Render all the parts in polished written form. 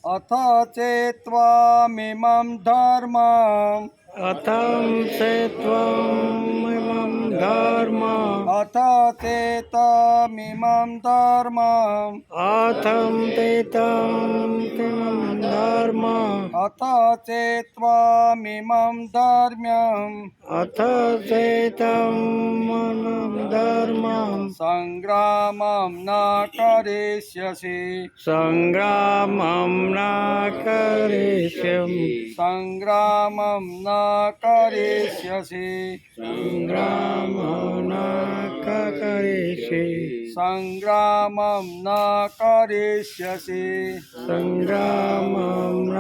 अथ चेत्त्वामिमं धर्मम् अथं चेत्त्वामिमं धर्मम् अथ चेत्त्वामिमं धर्मम् अथं चेत्त्वामिमं धर्मम् अथ चेत्त्वामिमं धर्म्यम् अथ चेत्त्वामिमं धर्मम् सङ्ग्रामं न करिष्यसि सङ्ग्रामं न करिष्यामि सङ्ग्रामं न करिष्यसि सङ्ग्रामं न करिष्यामि सङ्ग्रामं न करिष्यसि सङ्ग्रामं न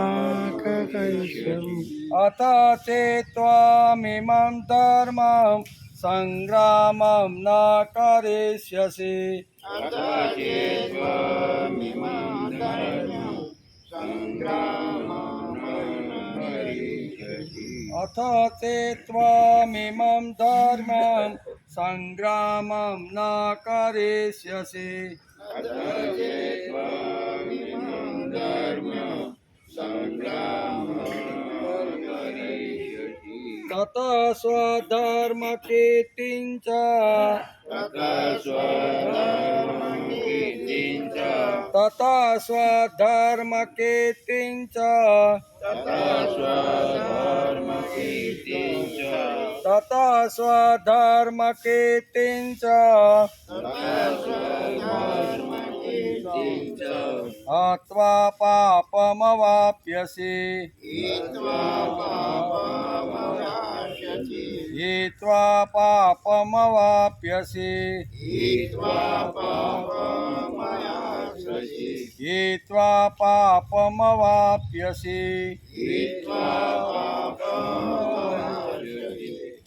करिष्यामि अथ चेत्त्वामिमं धर्मं सङ्ग्रामं न करिष्यसि अथ चेत्त्वामिमं धर्मं सङ्ग्रामं न करिष्यसि ततः स्वधर्मकीर्तिं च ततः स्वधर्मकीर्तिं च ततः स्वधर्मकीर्तिं च हत्वा पापमवाप्स्यसि हित्वा पापमवाप्स्यसि हित्वा पापमवाप्स्यसि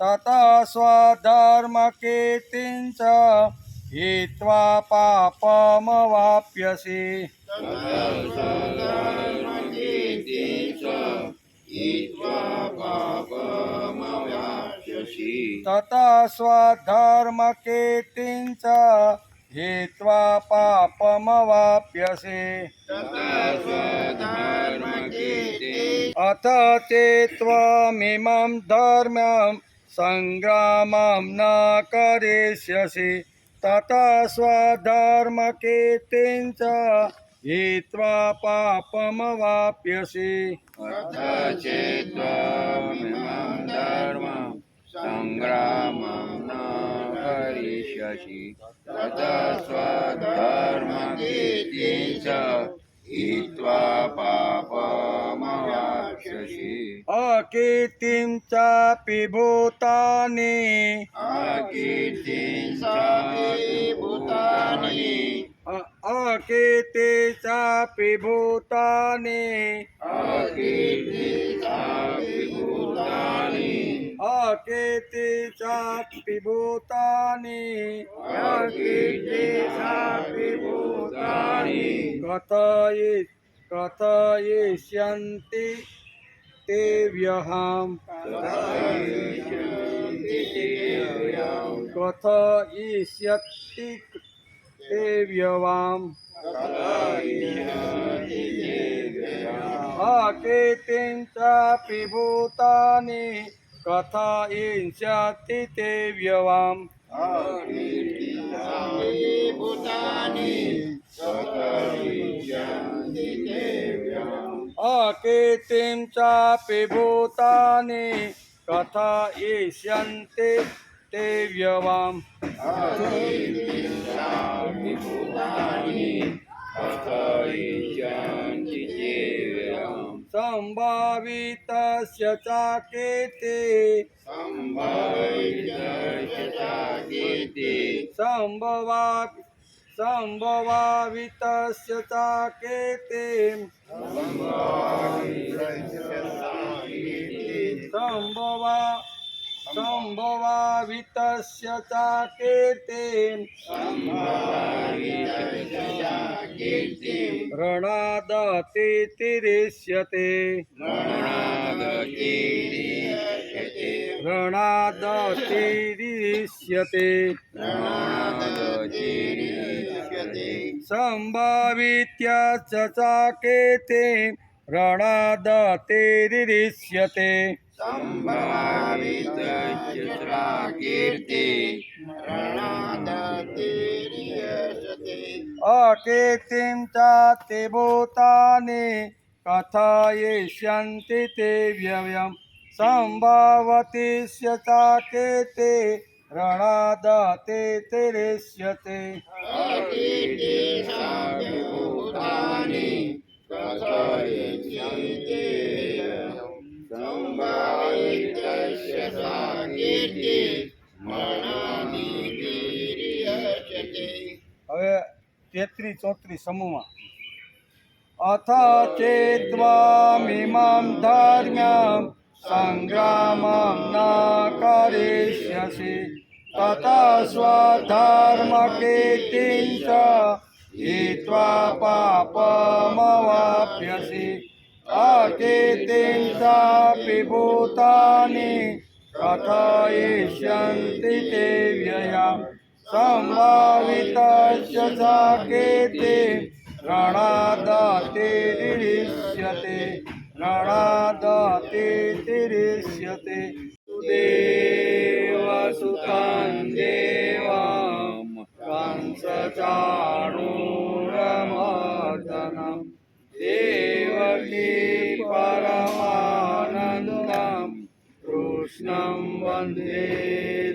ततः स्वधर्मकीर्तिं च हित्वा पापमवाप्स्यसि ततः स्वधर्मकीर्तिं च हित्वा पापमवाप्स्यसि अथ चेत्त्वामिमं धर्म्यं सङ्ग्रामं न करिष्यसि ततः स्वधर्मकीर्तिं च हित्वा पापमवाप्स्यसि संग्रामं न करिष्यसि ततः स्वधर्मकीर्तिं च हित्वा पापमवाप्स्यसि अकीर्तिं चापि भूतानि अकीर्तिं चापि भूतानि अकीर्ति चापि भूतानि अकीर्तिं चापि भूतानि अकीर्ति चापि भूतानि अकीर्ति चापि भूतानि कथयिष्यन्ति ते व्यहम् कथयिष्यति ते व्यवाम् अकीर्तिं चापि भूतानि कथयिष्यति ते व्यवाम् अकीर्तिं चापि भूतानि कथयिष्यन्ति ते व्यवाम् संभावितस्य च संभवावितस्य च संभवावितस्य च ऋणादतिरिष्यते ऋणादतिरिष्यते સંભાવિત્ય ચાકેતે રણાદતેરિષ્યતે અકેતિં ચાતે ભૂતાને કથયિષ્યन्ति તે વ્યયમ સંભાવતિસ્ય ચાકેતે રણાદતેરિષ્યતે હવે 33-34 સમૂહમાં અથ ચેત્વામિમં ધર્મ્યં સંગ્રામં ન કરિષ્યસि તતઃ સ્વધર્મકીર્તિં ચ हित्वा पापमवाप्यसि अकीर्तिं चापि भूतानि कथयिष्यन्ति ते व्ययम् संभावितस्य चाकेते रणादतिरिष्यते देवसुतं देवां कंसचाणूरमर्दनं देवकी परमानन्दं कृष्णं वन्दे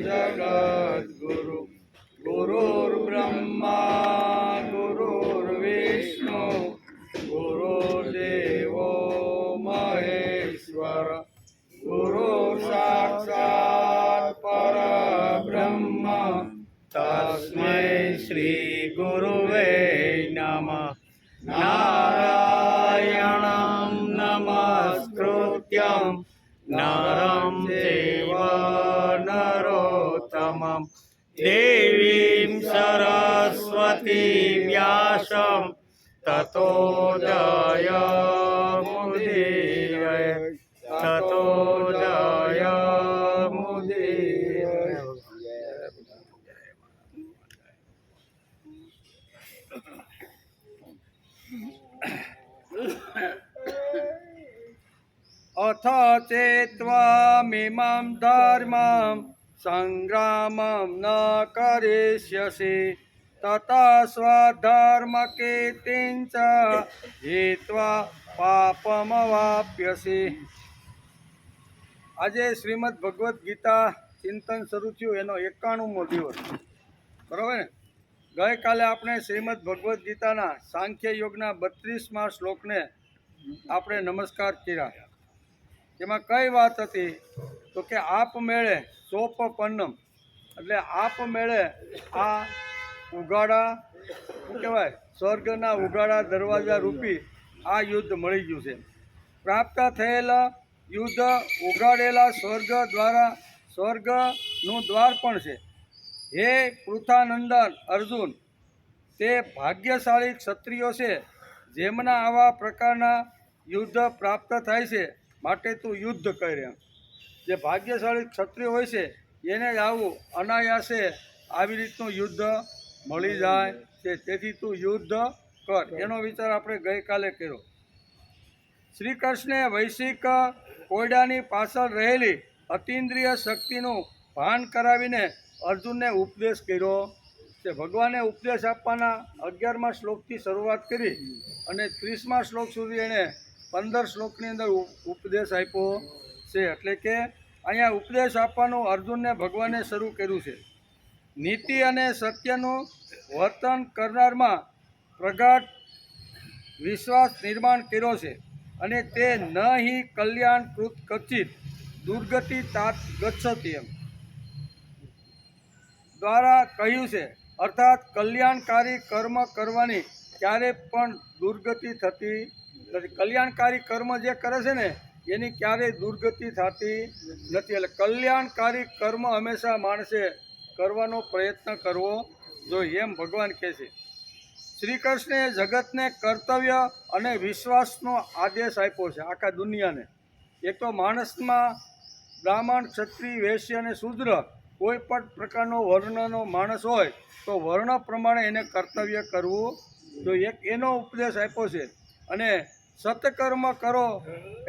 जगद्गुरु गुरुर्ब्रह्मा गुरुर्विष्णु गुरुर्देवो महेश्वर गुरु साक्षात् परब्रह्म तस्मै श्री गुरुवे नमः नारायणं नमस्कृत्यं नरं चैव नरोत्तमं देवीं सरस्वतीं व्यासं ततो जयमुदीरये अथ चेत्वामिमं धर्मं संग्रामं न करिष्यसि ततः स्वधर्मकीर्तिं च हित्वा पापमवाप्यसि। આજે શ્રીમદ ભગવદ્ ગીતા ચિંતન શરૂ થયું એનો 91મો દિવસ, બરાબર ને? ગઈકાલે આપણે શ્રીમદ ભગવદ્ ગીતાના સાંખ્ય યોગના 32મા શ્લોકને આપણે નમસ્કાર કર્યા. એમાં કઈ વાત હતી તો કે આપમેળે સોપપન્નમ એટલે આપમેળે આ ઉગાડા શું કહેવાય સ્વર્ગના ઉગાડા દરવાજા રૂપી આ યુદ્ધ મળી ગયું છે. પ્રાપ્ત થયેલા યુદ્ધ ઉગાડેલા સ્વર્ગ દ્વારા સ્વર્ગનું દ્વાર પણ છે. હે પૃથાનંદન અર્જુન, તે ભાગ્યશાળી ક્ષત્રિયો છે જેમના આવા પ્રકારના યુદ્ધ પ્રાપ્ત થાય છે, માટે તું યુદ્ધ કરે. જે ભાગ્યશાળી ક્ષત્રિય હોય છે એને જ આવું અનાયાસે આવી રીતનું યુદ્ધ મળી જાય છે, તેથી તું યુદ્ધ કર. એનો વિચાર આપણે ગઈકાલે કર્યો. શ્રી કૃષ્ણે વૈશ્વિક કોયડાની પાછળ રહેલી અતિન્દ્રિય શક્તિનું ભાન કરાવીને અર્જુનને ઉપદેશ કર્યો છે. ભગવાને ઉપદેશ આપવાના 11મા શ્લોકથી શરૂઆત કરી અને 30મા શ્લોક સુધી એણે 15 શ્લોકની અંદર ઉપદેશ આપ્યો છે. એટલે કે અહીંયા ઉપદેશ આપવાનું અર્જુનને ભગવાને શરૂ કર્યું છે. નીતિ અને સત્યનું વર્તન કરનારમાં પ્રગાઢ વિશ્વાસ નિર્માણ કર્યો છે અને તે ન હિ કલ્યાણકૃત કચિત દુર્ગતિ તાત ગચ્છતિ એમ દ્વારા કહ્યું છે. અર્થાત કલ્યાણકારી કર્મ કરવાની ક્યારે પણ દુર્ગતિ થતી નથી. કલ્યાણકારી કર્મ જે કરે છે ને એની ક્યારેય દુર્ગતિ થતી નથી. એટલે કલ્યાણકારી કર્મ હંમેશા માણસે કરવાનો પ્રયત્ન કરવો જોઈએ એમ ભગવાન કહે છે. શ્રી કૃષ્ણે જગતને કર્તવ્ય અને વિશ્વાસનો આદેશ આપ્યો છે, આખા દુનિયાને. એક તો માણસમાં બ્રાહ્મણ, ક્ષત્રિય, વૈશ્ય અને શૂદ્ર કોઈ પણ પ્રકારનો વર્ણનો માણસ હોય તો વર્ણ પ્રમાણે એને કર્તવ્ય કરવું જોઈએ. એનો ઉપદેશ આપ્યો છે. અને સત્કર્મ કરો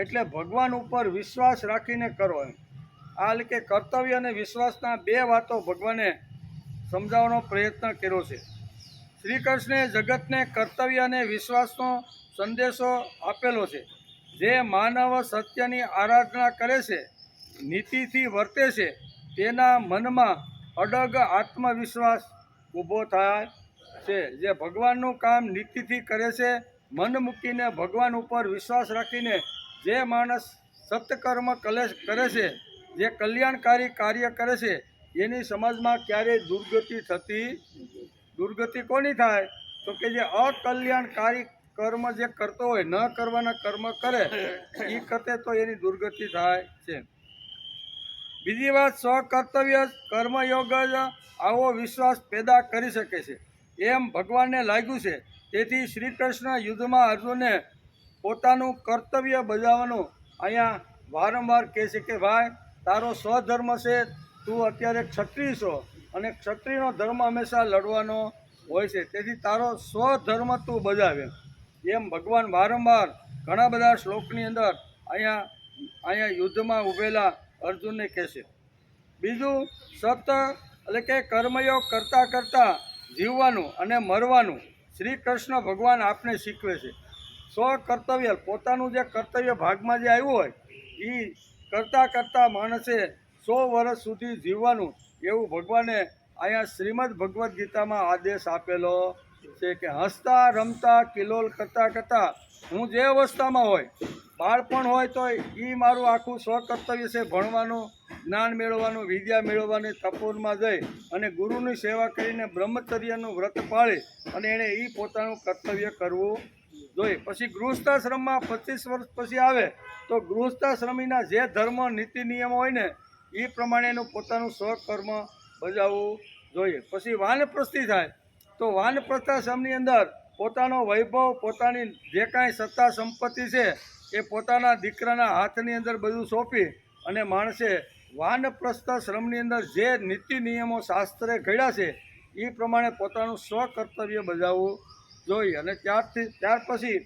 એટલે ભગવાન ઉપર વિશ્વાસ રાખીને કરો એમ. આ એટલે કે કર્તવ્ય અને વિશ્વાસના બે વાતો ભગવાને સમજાવવાનો પ્રયત્ન કર્યો છે. શ્રી કૃષ્ણે જગતને કર્તવ્ય અને વિશ્વાસનો સંદેશો આપેલો છે. જે માનવ સત્યની આરાધના કરે છે, નીતિથી વર્તે છે, તેના મનમાં અડગ આત્મવિશ્વાસ ઊભો થાય છે. જે ભગવાનનું કામ નીતિથી કરે છે, મન મૂકીને ભગવાન ઉપર વિશ્વાસ રાખીને જે માણસ સત્કર્મ કરે છે, જે કલ્યાણકારી કાર્ય કરે છે, એની સમાજમાં ક્યારેય દુર્ગતિ કોની થાય? તો કે જે અકલ્યાણકારી કર્મ જે કરતો હોય, ન કરવાના કર્મ કરે એ કરતે તો એની દુર્ગતિ થાય છે. બીજી વાત, સ્વકર્તવ્ય કર્મયોગ જ આવો વિશ્વાસ પેદા કરી શકે છે એમ ભગવાનને લાગ્યું છે. તેથી શ્રી કૃષ્ણ યુદ્ધમાં અર્જુનને પોતાનું કર્તવ્ય બજાવવાનું અહીંયા વારંવાર કહે છે કે ભાઈ તારો સ્વધર્મ છે, તું અત્યારે ક્ષત્રિય છો અને ક્ષત્રિયનો ધર્મ હંમેશા લડવાનો હોય છે, તેથી તારો સ્વધર્મ તું બજાવે. એમ ભગવાન વારંવાર ઘણા બધા શ્લોકની અંદર અહીંયા યુદ્ધમાં ઊભેલા અર્જુનને કહે છે. બીજું, એટલે કે કર્મયોગ કરતાં કરતાં જીવવાનું અને મરવાનું શ્રી કૃષ્ણ ભગવાન આપને શીખવે છે. સ્વકર્તવ્ય પોતાનું જે કર્તવ્ય ભાગમાં જે આવ્યું હોય એ કરતાં માણસે 100 વર્ષ સુધી જીવવાનું એવું ભગવાને અહીંયા શ્રીમદ ભગવદ્ ગીતામાં આદેશ આપેલો છે કે હસતા રમતા કિલોલ કરતાં હું જે અવસ્થામાં હોય, બાળપણ હોય તો એ મારું આખું સ્વકર્તવ્ય છે, ભણવાનું, જ્ઞાન મેળવવાનું, વિદ્યા મેળવવાની, તપોરમાં જઈ અને ગુરુની સેવા કરીને બ્રહ્મચર્યનું વ્રત પાળી અને એણે એ પોતાનું કર્તવ્ય કરવું જોઈએ. પછી ગૃહસ્થાશ્રમમાં 25 વર્ષ પછી આવે તો ગૃહસ્થાશ્રમીના જે ધર્મ નીતિ નિયમો હોય ને એ પ્રમાણે એનું પોતાનું સ્વકર્મ બજાવવું જોઈએ. પછી વાનપ્રસ્થિ થાય તો વાનપ્રસ્થાશ્રમની અંદર પોતાનો વૈભવ, પોતાની જે કાંઈ સત્તા સંપત્તિ છે એ પોતાના દીકરાના હાથની અંદર બધું સોંપી અને માણસે વાનપ્રસ્થાશ્રમની અંદર જે નીતિ નિયમો શાસ્ત્રે ઘડ્યા છે એ પ્રમાણે પોતાનું સ્વકર્તવ્ય બજાવવું જોઈએ. અને ત્યાર પછી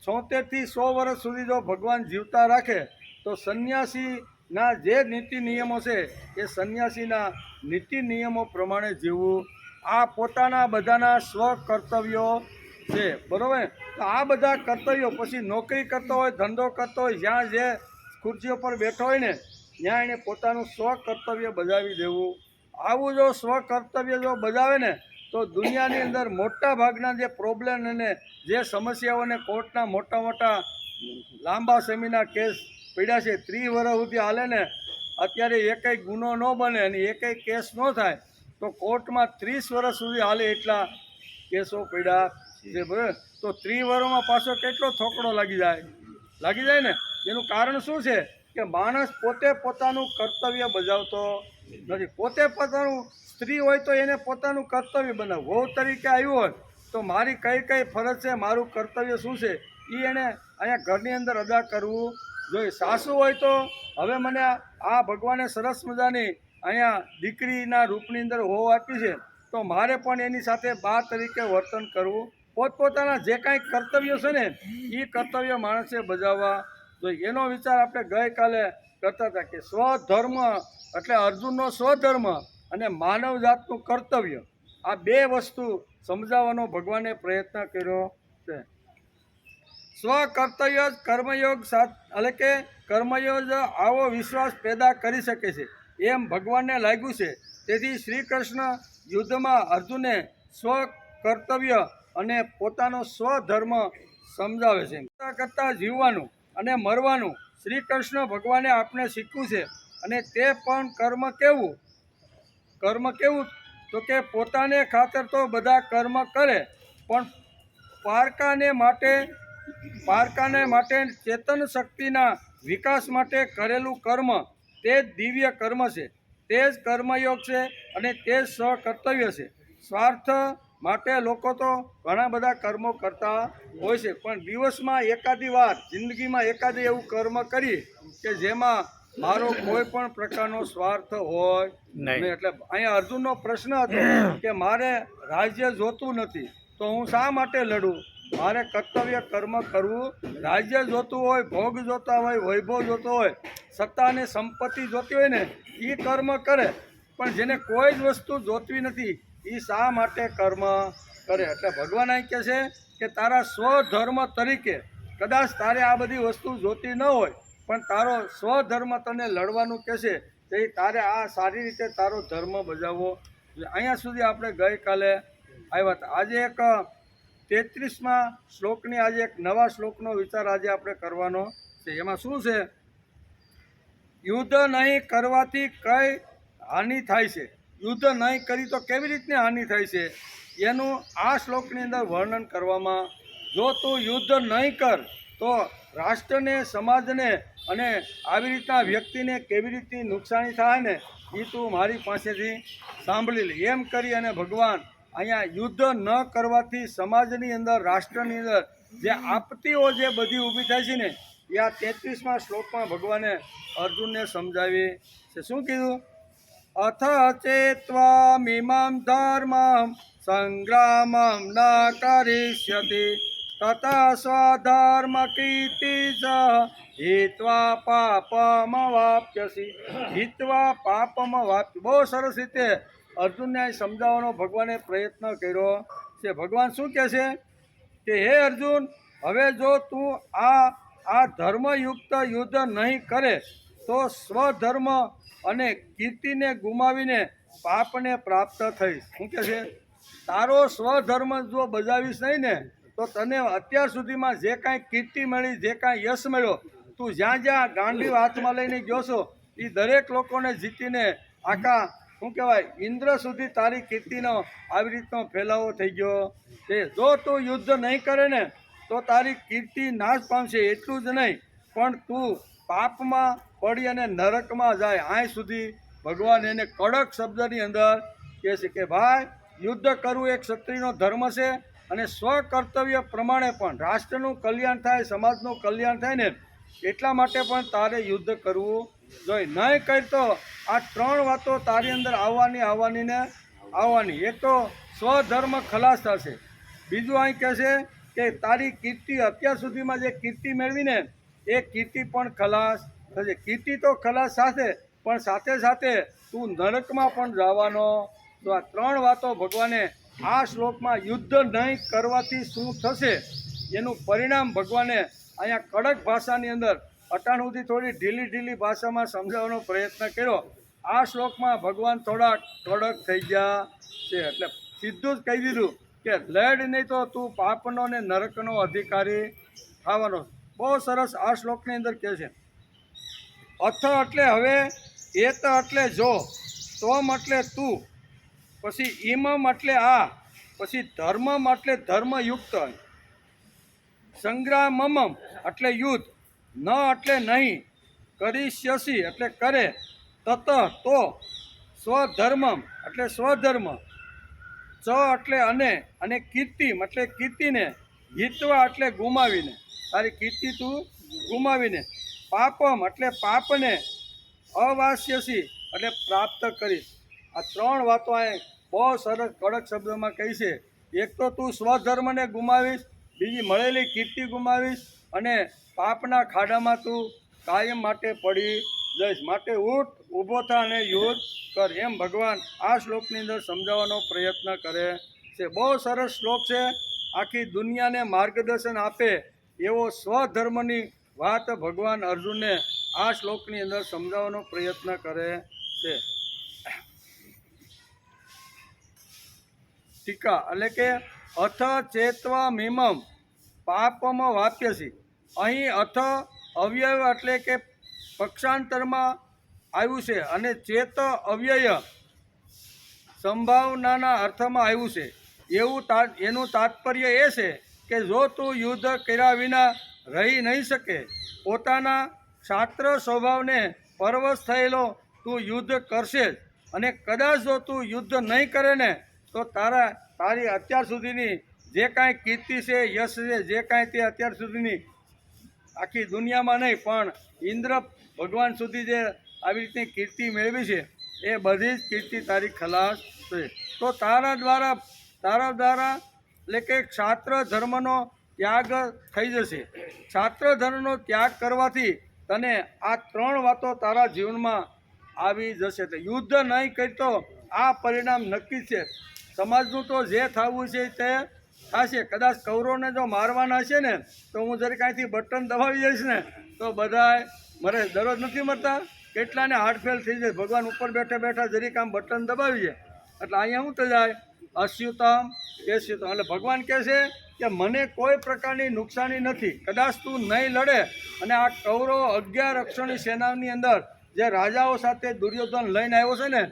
76 થી 100 વર્ષ સુધી જો ભગવાન જીવતા રાખે તો સંન્યાસીના જે નીતિ નિયમો છે એ સંન્યાસીના નીતિ નિયમો પ્રમાણે જીવવું. આ પોતાના બધાના સ્વકર્તવ્યો છે, બરાબર. તો આ બધા કર્તવ્યો પછી નોકરી કરતો હોય, ધંધો કરતો હોય, જ્યાં જે ખુરશીઓ પર બેઠો હોય ને ત્યાં એને પોતાનું સ્વકર્તવ્ય બજાવી દેવું. આવું જો સ્વકર્તવ્ય જો બજાવે ને તો દુનિયાની અંદર મોટા ભાગના જે પ્રોબ્લેમ અને જે સમસ્યાઓને કોર્ટના મોટા લાંબા સમયના કેસ પડ્યા છે, 30 વર્ષ સુધી હાલે ને અત્યારે એકેય ગુનો ન બને અને એકેય કેસ ન થાય તો કોર્ટમાં 30 વર્ષ સુધી હાલે એટલા કેસો પડ્યા છે, બરાબર. તો 30 વર્ષમાં પાછો કેટલો થોકડો લાગી જાય ને. એનું કારણ શું છે કે માણસ પોતે પોતાનું કર્તવ્ય બજાવતો નથી. પોતે પોતાનું, સ્ત્રી હોય તો એને પોતાનું કર્તવ્ય બનાવવું. વહુ તરીકે આવ્યું હોય તો મારી કઈ ફરજ છે, મારું કર્તવ્ય શું છે એ એને અહીંયા ઘરની અંદર અદા કરવું જોઈએ. સાસુ હોય તો હવે મને આ ભગવાને સરસ મજાની અહીંયા દીકરીના રૂપની અંદર વહુ આપી છે તો મારે પણ એની સાથે બા તરીકે વર્તન કરવું. પોતપોતાના જે કાંઈ કર્તવ્યો છે ને એ કર્તવ્ય માણસે બજાવવા જોઈએ. એનો વિચાર આપણે ગઈકાલે કરતા હતા કે સ્વધર્મ એટલે અર્જુનનો સ્વધર્મ અને માનવ જાતનું કર્તવ્ય, આ બે વસ્તુ સમજાવવાનો ભગવાને પ્રયત્ન કર્યો છે. સ્વકર્તવ્ય જ કર્મયોગ એટલે કે કર્મયોગ આવો વિશ્વાસ પેદા કરી શકે છે એમ ભગવાનને લાગ્યું છે. તેથી શ્રી કૃષ્ણ યુદ્ધમાં અર્જુને સ્વકર્તવ્ય અને પોતાનો સ્વધર્મ સમજાવે છે. કરતાં જીવવાનું અને મરવાનું શ્રી કૃષ્ણ ભગવાને આપણે શીખવું છે. અને તે પણ કર્મ કેવું તો કે પોતાને ખાતર તો બધા કર્મ કરે પણ પારકાને માટે ચેતન શક્તિના વિકાસ માટે કરેલું કર્મ તે જ દિવ્ય કર્મ છે, તે જ કર્મયોગ છે અને તે જ સ્વકર્તવ્ય છે. સ્વાર્થ માટે લોકો તો ઘણા બધા કર્મો કરતા હોય છે પણ દિવસમાં એકાદી વાર, જિંદગીમાં એકાદી એવું કર્મ કરીએ કે જેમાં મારો કોઈ પણ પ્રકારનો સ્વાર્થ હોય નહીં. નહીં. એટલે અહીંયા અર્જુનનો પ્રશ્ન હતો કે મારે રાજ્ય જોતું નથી તો હું શા માટે લડું? મારે કર્તવ્ય કર્મ કરવું. રાજ્ય જોતું હોય, ભોગ જોતા હોય, વૈભવ જોતો હોય, સત્તા અને સંપત્તિ જોતી હોય ને એ કર્મ કરે, પણ જેને કોઈ જ વસ્તુ જોતવી નથી એ શા માટે કર્મ કરે? એટલે ભગવાન અહીં કહે છે કે તારા સ્વધર્મ તરીકે કદાચ તારે આ બધી વસ્તુ જોતી ન હોય, પણ તારો સ્વધર્મ તને લડવાનું કહેશે તો એ તારે આ સારી રીતે તારો ધર્મ બજાવવો જોઈએ. અહીંયા સુધી આપણે ગઈકાલે આવ્યા હતા. આજે એક 33મા શ્લોકની આજે એક નવા શ્લોકનો વિચાર આજે આપણે કરવાનો છે. એમાં શું છે? યુદ્ધ નહીં કરવાથી કઈ હાનિ થાય છે? યુદ્ધ નહીં કરી તો કેવી રીતની હાનિ થાય છે એનું આ શ્લોકની અંદર વર્ણન કરવામાં. જો તું યુદ્ધ નહીં કર તો રાષ્ટ્રને, સમાજને અને આવી રીતના વ્યક્તિને કેવી રીતની નુકસાની થાય ને એ તું મારી પાસેથી સાંભળી લે. એમ કરી અને ભગવાન અહીંયા યુદ્ધ ન કરવાથી સમાજની અંદર, રાષ્ટ્રની અંદર જે આપત્તિઓ જે બધી ઊભી થાય છે ને એ આ 33મા શ્લોકમાં ભગવાને અર્જુનને સમજાવી છે. શું કીધું? અથ ચેત્વા મિમં ધર્મં સંગ્રામં ન કરિષ્યતિ તત સ્વધર્મ કીર્તિ ચ હિત્વા પાપમવાપ્સ્યસી. હિત્વા પાપમવાપ્ય. બહુ સરસ રીતે અર્જુનને અહીં સમજાવવાનો ભગવાને પ્રયત્ન કર્યો છે. ભગવાન શું કહે છે કે હે અર્જુન, હવે જો તું આ ધર્મયુક્ત યુદ્ધ નહીં કરે તો સ્વધર્મ અને કીર્તિને ગુમાવીને પાપને પ્રાપ્ત થઈશ. શું કહે છે? તારો સ્વધર્મ જો બજાવીશ નહીં ને તો તને અત્યાર સુધીમાં જે કાંઈ કીર્તિ મળી, જે કાંઈ યશ મળ્યો, તું જ્યાં જ્યાં ગાંડીવ હાથમાં લઈને ગયો છો એ દરેક લોકોને જીતીને આખા શું કહેવાય ઇન્દ્ર સુધી તારી કીર્તિનો આવી રીતનો ફેલાવો થઈ ગયો છે. જો તું યુદ્ધ નહીં કરે ને તો તારી કીર્તિ નાશ પામશે. એટલું જ નહીં પણ તું પાપમાં પડી અને નરકમાં જાય. અહીં સુધી ભગવાન એને કડક શબ્દની અંદર કહે છે કે ભાઈ યુદ્ધ કરવું એક ક્ષત્રિયનો ધર્મ છે અને સ્વકર્તવ્ય પ્રમાણે પણ રાષ્ટ્રનું કલ્યાણ થાય, સમાજનું કલ્યાણ થાય ને એટલા માટે પણ તારે યુદ્ધ કરવું જોઈએ. નહીં કરી તો આ 3 વાતો તારી અંદર આવવાની ને આવવાની. એક તો સ્વધર્મ ખલાસ થશે. બીજું અહીં કહે છે કે તારી કીર્તિ, અત્યાર સુધીમાં જે કીર્તિ મેળવીને એ કીર્તિ પણ ખલાસ થશે. કીર્તિ તો ખલાસ સાથે પણ સાથે સાથે તું નરકમાં પણ જવાનો. તો આ 3 વાતો ભગવાને આ શ્લોકમાં યુદ્ધ નહીં કરવાથી શું થશે એનું પરિણામ ભગવાને અહીંયા કડક ભાષાની અંદર અટાણ સુધી થોડી ઢીલી ભાષામાં સમજાવવાનો પ્રયત્ન કર્યો. આ શ્લોકમાં ભગવાન થોડા કડક થઈ ગયા છે. એટલે સીધું જ કહી દીધું કે લડ નહીં તો તું પાપનો ને નરકનો અધિકારી થવાનો. બહુ સરસ આ શ્લોકની અંદર કહે છે. અથ એટલે હવે, એત એટલે જો, ત્વમ એટલે તું, પછી ઇમમ એટલે આ, પછી ધર્મમ એટલે ધર્મયુક્ત, સંગ્રામમ એટલે યુદ્ધ, ન એટલે નહીં, કરિષ્યસી એટલે કરે, તત તો, સ્વધર્મમ એટલે સ્વધર્મ, ચ એટલે અને કીર્તિમ એટલે કીર્તિને, હિત્વા એટલે ગુમાવીને, તારી કીર્તિ તું ગુમાવીને, પાપમ એટલે પાપને, અવાસ્યસી એટલે પ્રાપ્ત કરીશ. આ 3 વાતો અહીં બહુ સરસ કડક શબ્દોમાં કહી છે. એક તો તું સ્વધર્મને ગુમાવીશ, બીજી મળેલી કીર્તિ ગુમાવીશ અને પાપના ખાડામાં તું કાયમ માટે પડી જઈશ. માટે ઉઠ, ઊભો થા અને યુદ્ધ કર. એમ ભગવાન આ શ્લોકની અંદર સમજાવવાનો પ્રયત્ન કરે છે. બહુ સરસ શ્લોક છે. આખી દુનિયાને માર્ગદર્શન આપે એવો સ્વધર્મની વાત ભગવાન અર્જુનને આ શ્લોકની અંદર સમજાવવાનો પ્રયત્ન કરે છે. ટીકા એટલે કે અથ ચેત્વા મિમમ પાપમ વાપ્યસી. અહીં અથ અવ્યય એટલે કે પક્ષાંતરમાં આવ્યું છે અને ચેત અવ્યય સંભાવનાના અર્થમાં આવ્યું છે. એનું તાત્પર્ય એ છે કે જો તું યુદ્ધ કર્યા વિના રહી નહીં શકે, પોતાના ક્ષાત્ર સ્વભાવને પરવશ થયેલો તું યુદ્ધ કરશે જ. અને કદાચ જો તું યુદ્ધ નહીં કરે ને તો તારી અત્યાર સુધીની જે કાંઈ કીર્તિ છે, યશ છે, જે કાંઈ તે અત્યાર સુધીની આખી દુનિયામાં નહીં પણ ઇન્દ્ર ભગવાન સુધી જે આવી રીતની કીર્તિ મેળવી છે એ બધી જ કીર્તિ તારી ખલાસ છે. તો તારા દ્વારા એટલે કે ક્ષાત્ર ધર્મનો ત્યાગ થઈ જશે. ક્ષાત્ર ધર્મનો ત્યાગ કરવાથી તને આ 3 વાતો તારા જીવનમાં આવી જશે. તો યુદ્ધ નહીં કરતો આ પરિણામ નક્કી છે. સમાજનું તો જે થવું છે તે થશે. કદાચ કૌરવને જો મારવાના છે ને તો હું જરી કાંઈથી બટન દબાવી જઈશ ને તો બધાય મરે. દરરોજ નથી મરતા, કેટલાને હાર્ટફેલ થઈ જાય. ભગવાન ઉપર બેઠા બેઠા જરીક આમ બટન દબાવી જાય એટલે અહીંયા શું થઈ જાય? અસ્યુતમ કેસ્યુતમ. એટલે ભગવાન કહે છે કે મને કોઈ પ્રકારની નુકસાની નથી. કદાચ તું નહીં લડે અને આ કૌરવ 11 અક્ષરની સેનાની અંદર જે રાજાઓ સાથે દુર્યોધન લઈને આવ્યો છે ને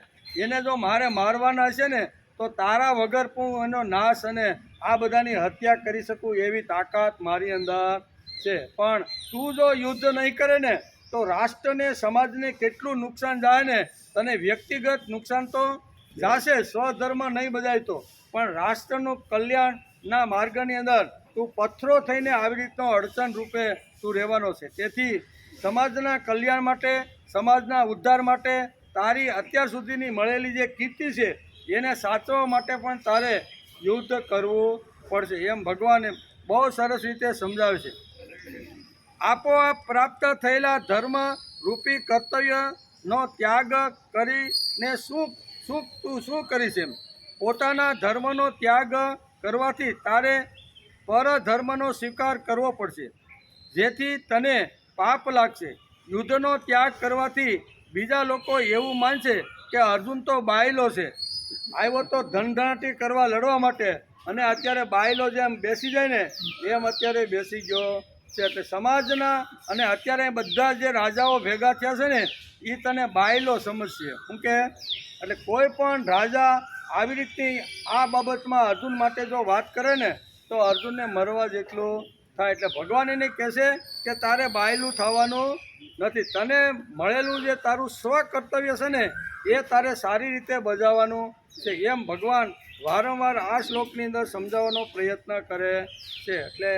એને જો મારે મારવાના હશે ને તો તારા વગર પણ એનો નાશ અને આ બધાની હત્યા કરી શકું એવી તાકાત મારી અંદર છે. પણ તું જો યુદ્ધ નહીં કરે ને તો રાષ્ટ્રને સમાજને કેટલું નુકસાન જાય ને. તને વ્યક્તિગત નુકસાન તો જાશે, સ્વધર્મ નહીં બજાય તો, પણ રાષ્ટ્રનું કલ્યાણના માર્ગની અંદર તું પથ્થરો થઈને આવી રીતનો અડચણ રૂપે તું રહેવાનો છે. તેથી સમાજના કલ્યાણ માટે, સમાજના ઉદ્ધાર માટે તારી અત્યાર સુધીની મળેલી જે કીર્તિ છે એને સાચવવા માટે પણ તારે યુદ્ધ કરવું પડશે. એમ ભગવાને બહુ સરસ રીતે સમજાવે છે. આપોઆપ પ્રાપ્ત થયેલા ધર્મ રૂપી કર્તવ્યનો ત્યાગ કરીને તું શું કરીશ? એમ પોતાના ધર્મનો ત્યાગ કરવાથી તારે પરધર્મનો સ્વીકાર કરવો પડશે, જેથી તને પાપ લાગશે. યુદ્ધનો ત્યાગ કરવાથી બીજા લોકો એવું માનશે કે અર્જુન તો બાયલો છે, આવ્યો તો ધનધનાટી કરવા લડવા માટે, અને અત્યારે બાયલો જેમ બેસી જાય ને એમ અત્યારે બેસી ગયો છે. એટલે સમાજના અને અત્યારે બધા જે રાજાઓ ભેગા થયા છે ને એ તને બાયલો સમજશે. શું કે એટલે કોઈ પણ રાજા આવી રીતની આ બાબતમાં અર્જુન માટે જો વાત કરે ને તો અર્જુનને મરવા જેટલું થાય. એટલે ભગવાન એને કહેશે કે તારે બાયલું થવાનું નથી. તને મળેલું જે તારું સ્વ કર્તવ્ય છે ને એ તારે સારી રીતે બજાવવાનું છે. એમ ભગવાન વારંવાર આ શ્લોકની અંદર સમજાવવાનો પ્રયત્ન કરે છે. એટલે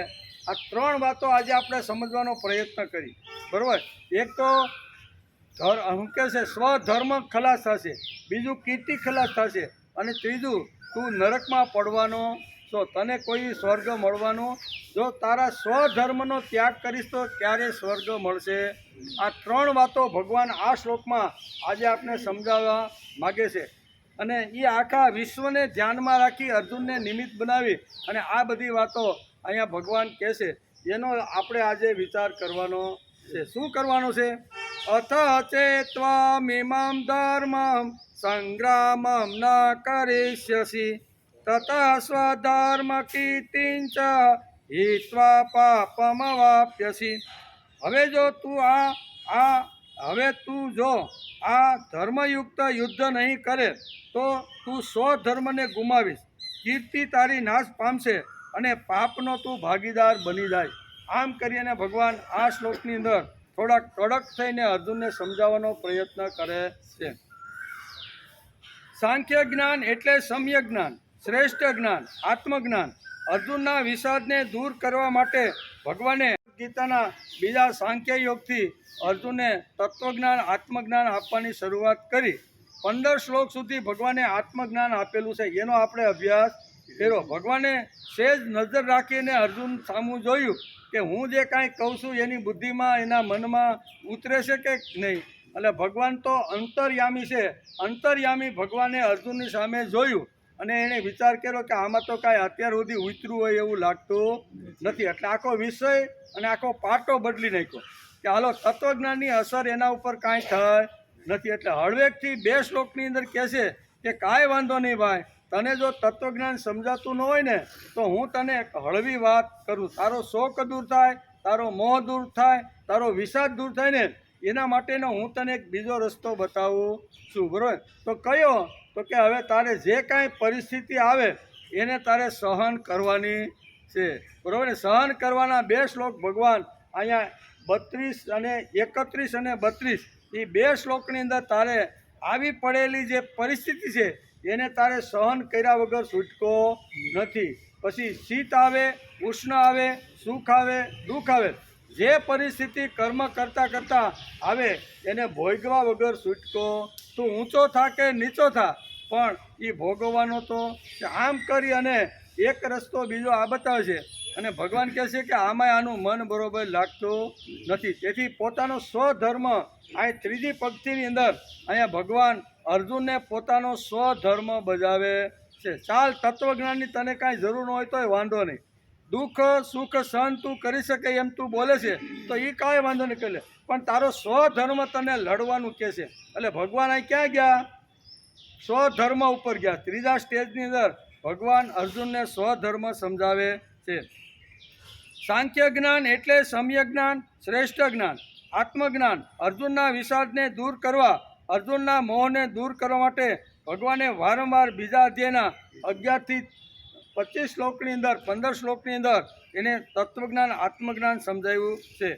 આ 3 વાતો આજે આપણે સમજવાનો પ્રયત્ન કરી, બરાબર. એક તો શું કહે છે સ્વધર્મ ખલાસ થશે, બીજું કીર્તિ ખલાસ થશે, અને ત્રીજું તું નરકમાં પડવાનો તો તને કોઈ સ્વર્ગ મળવાનો. જો તારા સ્વધર્મનો ત્યાગ કરીશ તો ક્યારે સ્વર્ગ મળશે. આ 3 વાતો ભગવાન આ શ્લોકમાં આજે આપણે સમજાવવા માગે છે. અને એ આખા વિશ્વને ધ્યાનમાં રાખી અર્જુનને નિમિત્ત બનાવી અને આ બધી વાતો અહીંયા ભગવાન કહે છે. એનો આપણે આજે વિચાર કરવાનો છે. શું કરવાનો છે? અથ ચેત્વામિમં ધર્મં સંગ્રામં ન કરિષ્યસી તત સ્વધર્મ કીર્તિંચ હિત્વા પાપમવાપ્યસી. હવે તું જો આ ધર્મયુક્ત યુદ્ધ નહીં કરે તો તું સ્વધર્મને ગુમાવીશ, કીર્તિ તારી નાશ પામશે અને પાપનો તું ભાગીદાર બની જાય. આમ કરીને ભગવાન આ શ્લોકની અંદર થોડા કડક થઈને અર્જુનને સમજાવવાનો પ્રયત્ન કરે છે. સાંખ્ય જ્ઞાન એટલે સમ્યક જ્ઞાન, શ્રેષ્ઠ જ્ઞાન, આત્મજ્ઞાન. અર્જુનના વિષાદને દૂર કરવા માટે ભગવાને ગીતાના બીજા સાંખ્ય યોગથી અર્જુનને તત્વજ્ઞાન, આત્મજ્ઞાન આપવાની શરૂઆત કરી. 15 શ્લોક સુધી ભગવાને આત્મજ્ઞાન આપેલું છે. એનો આપણે અભ્યાસ કર્યો. ભગવાને સહેજ નજર રાખીને અર્જુન સામું જોયું કે હું જે કાંઈ કહું છું એની બુદ્ધિમાં, એના મનમાં ઉતરે છે કે નહીં. એટલે ભગવાન તો અંતર્યામી છે. અંતર્યામી ભગવાને અર્જુનની સામે જોયું અને એણે વિચાર કર્યો કે આમાં તો કાંઈ અત્યાર સુધી ઉતર્યું હોય એવું લાગતું નથી. એટલે આખો વિષય અને આખો પાટો બદલી નાખ્યો કે હાલો તત્વજ્ઞાનની અસર એના ઉપર કાંઈ થાય નથી. એટલે હળવેકથી 2 શ્લોકની અંદર કહે છે કે કાંઈ વાંધો નહીં ભાઈ, તને જો તત્વજ્ઞાન સમજાતું ન હોય ને તો હું તને એક હળવી વાત કરું. તારો શોક દૂર થાય, તારો મોહ દૂર થાય, તારો વિષાદ દૂર થાય ને એના માટેનો હું તને એક બીજો રસ્તો બતાવું છું, બરાબર. તો કયો? તો કે હવે તારે જે કાંઈ પરિસ્થિતિ આવે એને તારે સહન કરવાની છે, બરાબર ને. સહન કરવાના 2 શ્લોક ભગવાન અહીંયા 32 અને 31 અને 32 એ 2 શ્લોકની અંદર તારે આવી પડેલી જે પરિસ્થિતિ છે એને તારે સહન કર્યા વગર છૂટકો નથી. પછી શીત આવે, ઉષ્ણ આવે, સુખ આવે, દુઃખ આવે, જે પરિસ્થિતિ કર્મ કરતાં કરતાં આવે એને ભોગવા વગર છૂટકો. તું ઊંચો થા કે નીચો થા, પણ એ ભોગવવાનો તો આમ કરી અને એક રસ્તો બીજો આ બતાવે છે. અને ભગવાન કહે છે કે આમાંય આનું મન બરોબર લાગતું નથી. તેથી પોતાનો સ્વધર્મ આ ત્રીજી પંક્તિની અંદર અહીંયા ભગવાન અર્જુનને પોતાનો સ્વધર્મ બજાવે છે. ચાલ, તત્વજ્ઞાનની તને કાંઈ જરૂર ન હોય તોય વાંધો નહીં, દુઃખ સુખ સહન તું કરી શકે એમ તું બોલે છે તો એ કાંઈ વાંધો નહીં કરી લે, પણ તારો સ્વધર્મ તને લડવાનું કહે છે. એટલે ભગવાન અહીં ક્યાં ગયા? સ્વધર્મ ઉપર ગયા. ત્રીજા સ્ટેજની અંદર ભગવાન અર્જુનને સ્વધર્મ સમજાવે છે. સાંખ્ય જ્ઞાન એટલે સમ્યક જ્ઞાન, શ્રેષ્ઠ જ્ઞાન, આત્મજ્ઞાન. અર્જુનના વિષાદને દૂર કરવા, અર્જુનના મોહને દૂર કરવા માટે ભગવાને વારંવાર બીજા અધ્યાયના 11 થી 25 શ્લોકની અંદર 15 શ્લોકની અંદર એને તત્વજ્ઞાન આત્મજ્ઞાન સમજાવ્યું છે.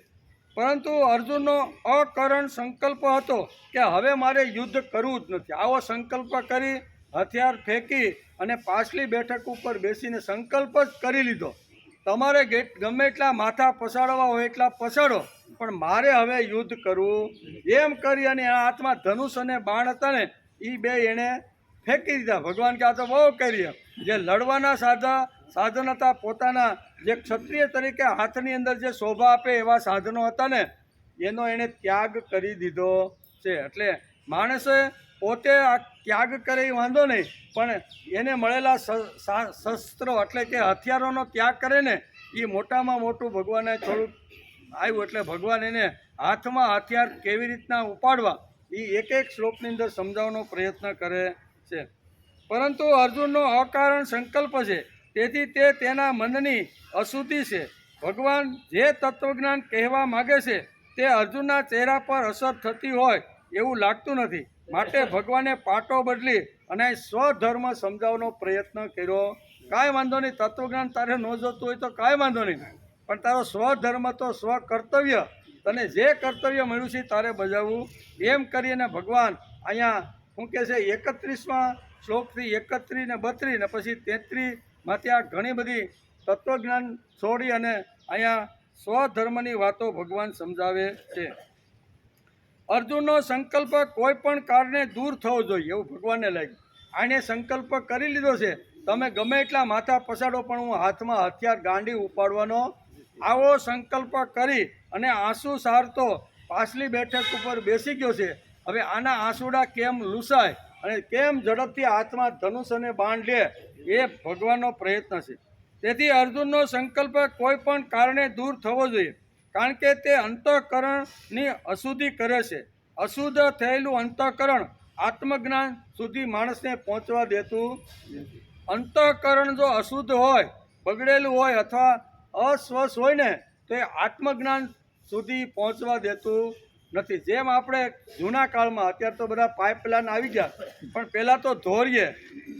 પરંતુ અર્જુનનો અકરણ સંકલ્પ હતો કે હવે મારે યુદ્ધ કરવું જ નથી. આવો સંકલ્પ કરી હથિયાર ફેંકી અને પાછલી બેઠક ઉપર બેસીને સંકલ્પ જ કરી લીધો, તમારે ગમે એટલા માથા પસાડવા હોય એટલા પસાડો, પણ મારે હવે યુદ્ધ કરવું. એમ કરી અને આ હાથમાં ધનુષ અને બાણ હતા ને એ બે એણે ફેંકી દીધા. ભગવાન કે આ તો બહુ કરીએ. જે લડવાના સાધન હતા, પોતાના જે ક્ષત્રિય તરીકે હાથની અંદર જે શોભા આપે એવા સાધનો હતા ને એનો એણે ત્યાગ કરી દીધો છે. એટલે માણસે પોતે આ ત્યાગ કરે એ વાંધો નહીં, પણ એને મળેલા શસ્ત્રો એટલે કે હથિયારોનો ત્યાગ કરે ને એ મોટામાં મોટું ભગવાને થોડુંક આવ્યું. એટલે ભગવાન એને હાથમાં હથિયાર કેવી રીતના ઉપાડવા એ એક એક શ્લોકની અંદર સમજાવવાનો પ્રયત્ન કરે છે. પરંતુ અર્જુનનો અકારણ સંકલ્પ છે, તેથી તે તેના મનની અશુદ્ધિ છે. ભગવાન જે તત્વજ્ઞાન કહેવા માગે છે તે અર્જુનના ચહેરા પર અસર થતી હોય એવું લાગતું નથી. માટે ભગવાને પાટો બદલી અને સ્વધર્મ સમજાવવાનો પ્રયત્ન કર્યો. કાંઈ વાંધો નહીં, તત્વજ્ઞાન તારે ન જોતું હોય તો કાંઈ વાંધો નહીં, પણ તારો સ્વધર્મ તો સ્વકર્તવ્ય, તને જે કર્તવ્ય મળ્યું છે તારે બજાવવું. એમ કરીને ભગવાન અહીંયા શું કહે છે 31મા શ્લોકથી 31 ને 32 ને પછી 33માંથી આ ઘણી બધી તત્વજ્ઞાન છોડી અને અહીંયા સ્વધર્મની વાતો ભગવાન સમજાવે છે. અર્જુનનો સંકલ્પ કોઈ પણ કારણે દૂર થવો જોઈએ એવું ભગવાનને લાગ્યું. આને સંકલ્પ કરી લીધો છે, તમે ગમે એટલા માથા પછાડો પણ હું હાથમાં હથિયાર ગાંડી ઉપાડવાનો. આવો સંકલ્પ કરી અને આંસુ સારતો પાછલી બેઠક ઉપર બેસી ગયો છે. હવે આના આંસુડા કેમ લૂસાય અને કેમ ઝડપથી હાથમાં ધનુષ અને બાણ લે એ ભગવાનનો પ્રયત્ન છે. તેથી અર્જુનનો સંકલ્પ કોઈ પણ કારણે દૂર થવો જોઈએ, કારણ કે તે અંતઃકરણની અશુદ્ધિ કરે છે. અશુદ્ધ થયેલું અંતઃકરણ આત્મજ્ઞાન સુધી માણસને પહોંચવા દેતું. અંતઃકરણ જો અશુદ્ધ હોય, બગડેલું હોય અથવા અસ્વસ્થ હોય ને તો એ આત્મજ્ઞાન સુધી પહોંચવા દેતું નથી. જેમ આપણે જૂના કાળમાં, અત્યારે તો બધા પાઇપલાઇન આવી ગયા, પણ પહેલાં તો ધોરીએ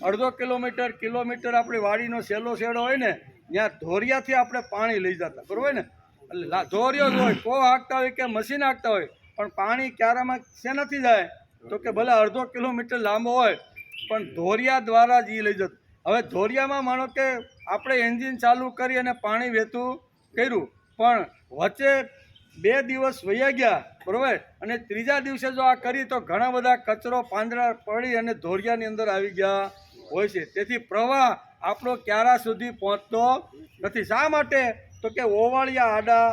અડધો કિલોમીટર આપણી વાડીનો છેલ્લો શેડો હોય ને ત્યાં ધોરિયાથી આપણે પાણી લઈ જતા, બરાબર ને. એટલે ધોરિયો જ હોય, કો હાંકતા હોય કે મશીન હાંકતા હોય, પણ પાણી ક્યારામાં શેનાથી જાય તો કે ભલે અડધો કિલોમીટર લાંબો હોય પણ ધોરિયા દ્વારા જ એ લઈ જતું. હવે ધોરિયામાં માનો કે આપણે એન્જિન ચાલુ કરી અને પાણી વહેતું કર્યું, પણ વચ્ચે 2 દિવસ વહ્યા ગયા, બરાબર, અને ત્રીજા દિવસે જો આ કરી તો ઘણા બધા કચરો પાંદડા પડી અને ધોરિયાની અંદર આવી ગયા હોય છે. તેથી પ્રવાહ આપણો ક્યારા સુધી પહોંચતો નથી. શા માટે તો કે ઓવાળિયા આડા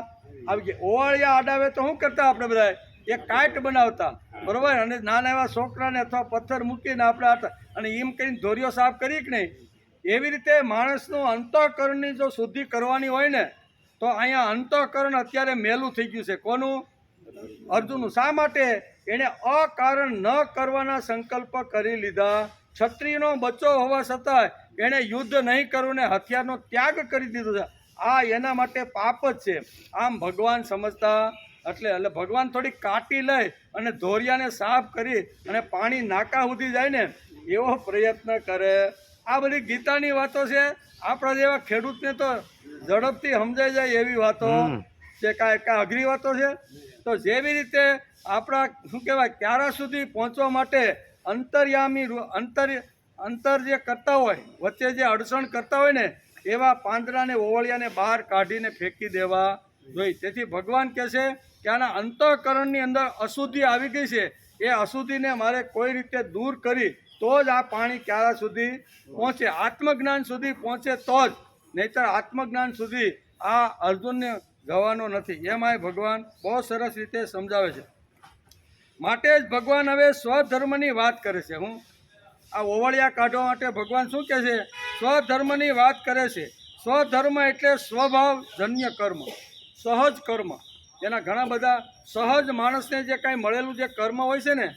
આવી ગયા. ઓવાળિયા આડા આવે તો શું કરતા આપણે બધા એક કાંટ બનાવતા, બરાબર, અને નાના એવા છોકરાને અથવા પથ્થર મૂકીને આપણે હતા અને એમ કરીને ધોરિયો સાફ કરી કે નહીં. એવી રીતે માણસનું અંતઃકરણની જો શુદ્ધિ કરવાની હોય ને તો અહીંયા અંતઃકરણ અત્યારે મેલું થઈ ગયું છે. કોનું? અર્જુનનું. શા માટે? એણે અકારણ ન કરવાના સંકલ્પ કરી લીધા. ક્ષત્રિયનો બચ્ચો હોવા છતાં એણે યુદ્ધ નહીં કરવું ને હથિયારનો ત્યાગ કરી દીધો છે. આ એના માટે પાપ જ છે. આમ ભગવાન સમજતા એટલે ભગવાન થોડી કાટી લઈ અને ધોરિયાને સાફ કરી અને પાણી નાકા સુધી જાય ને એવો પ્રયત્ન કરે. આ બધી ગીતાની વાતો છે. આપણા જેવા ખેડૂતને તો ઝડપથી સમજાઈ જાય એવી વાતો છે. કાંઈ અઘરી વાતો છે. તો જેવી રીતે આપણા શું કહેવાય ક્યારા સુધી પહોંચવા માટે અંતર્યામી અંતર જે કરતા હોય, વચ્ચે જે અડચણ કરતા હોય ને એવા પાંદડાને ઓવળિયાને બહાર કાઢીને ફેંકી દેવા જોઈ. તેથી ભગવાન કહે છે કે આના અંતઃકરણની અંદર અશુદ્ધિ આવી ગઈ છે, એ અશુદ્ધિને મારે કોઈ રીતે દૂર કરી તો જ આ પાણી ક્યારા સુધી પહોંચે, આત્મજ્ઞાન સુધી પહોંચે તો જ, નહીંતર આત્મજ્ઞાન સુધી આ અર્જુનને જવાનો નથી. એમાંય ભગવાન બહુ સરસ રીતે સમજાવે છે. માટે જ ભગવાન હવે સ્વધર્મની વાત કરે છે. હું આ ઓવળિયા કાઢવા માટે ભગવાન શું કહે છે? સ્વધર્મની વાત કરે છે. સ્વધર્મ એટલે સ્વભાવજન્ય કર્મ, સહજ કર્મ. એના ઘણા બધા સહજ માણસને જે કાંઈ મળેલું જે કર્મ હોય છે ને,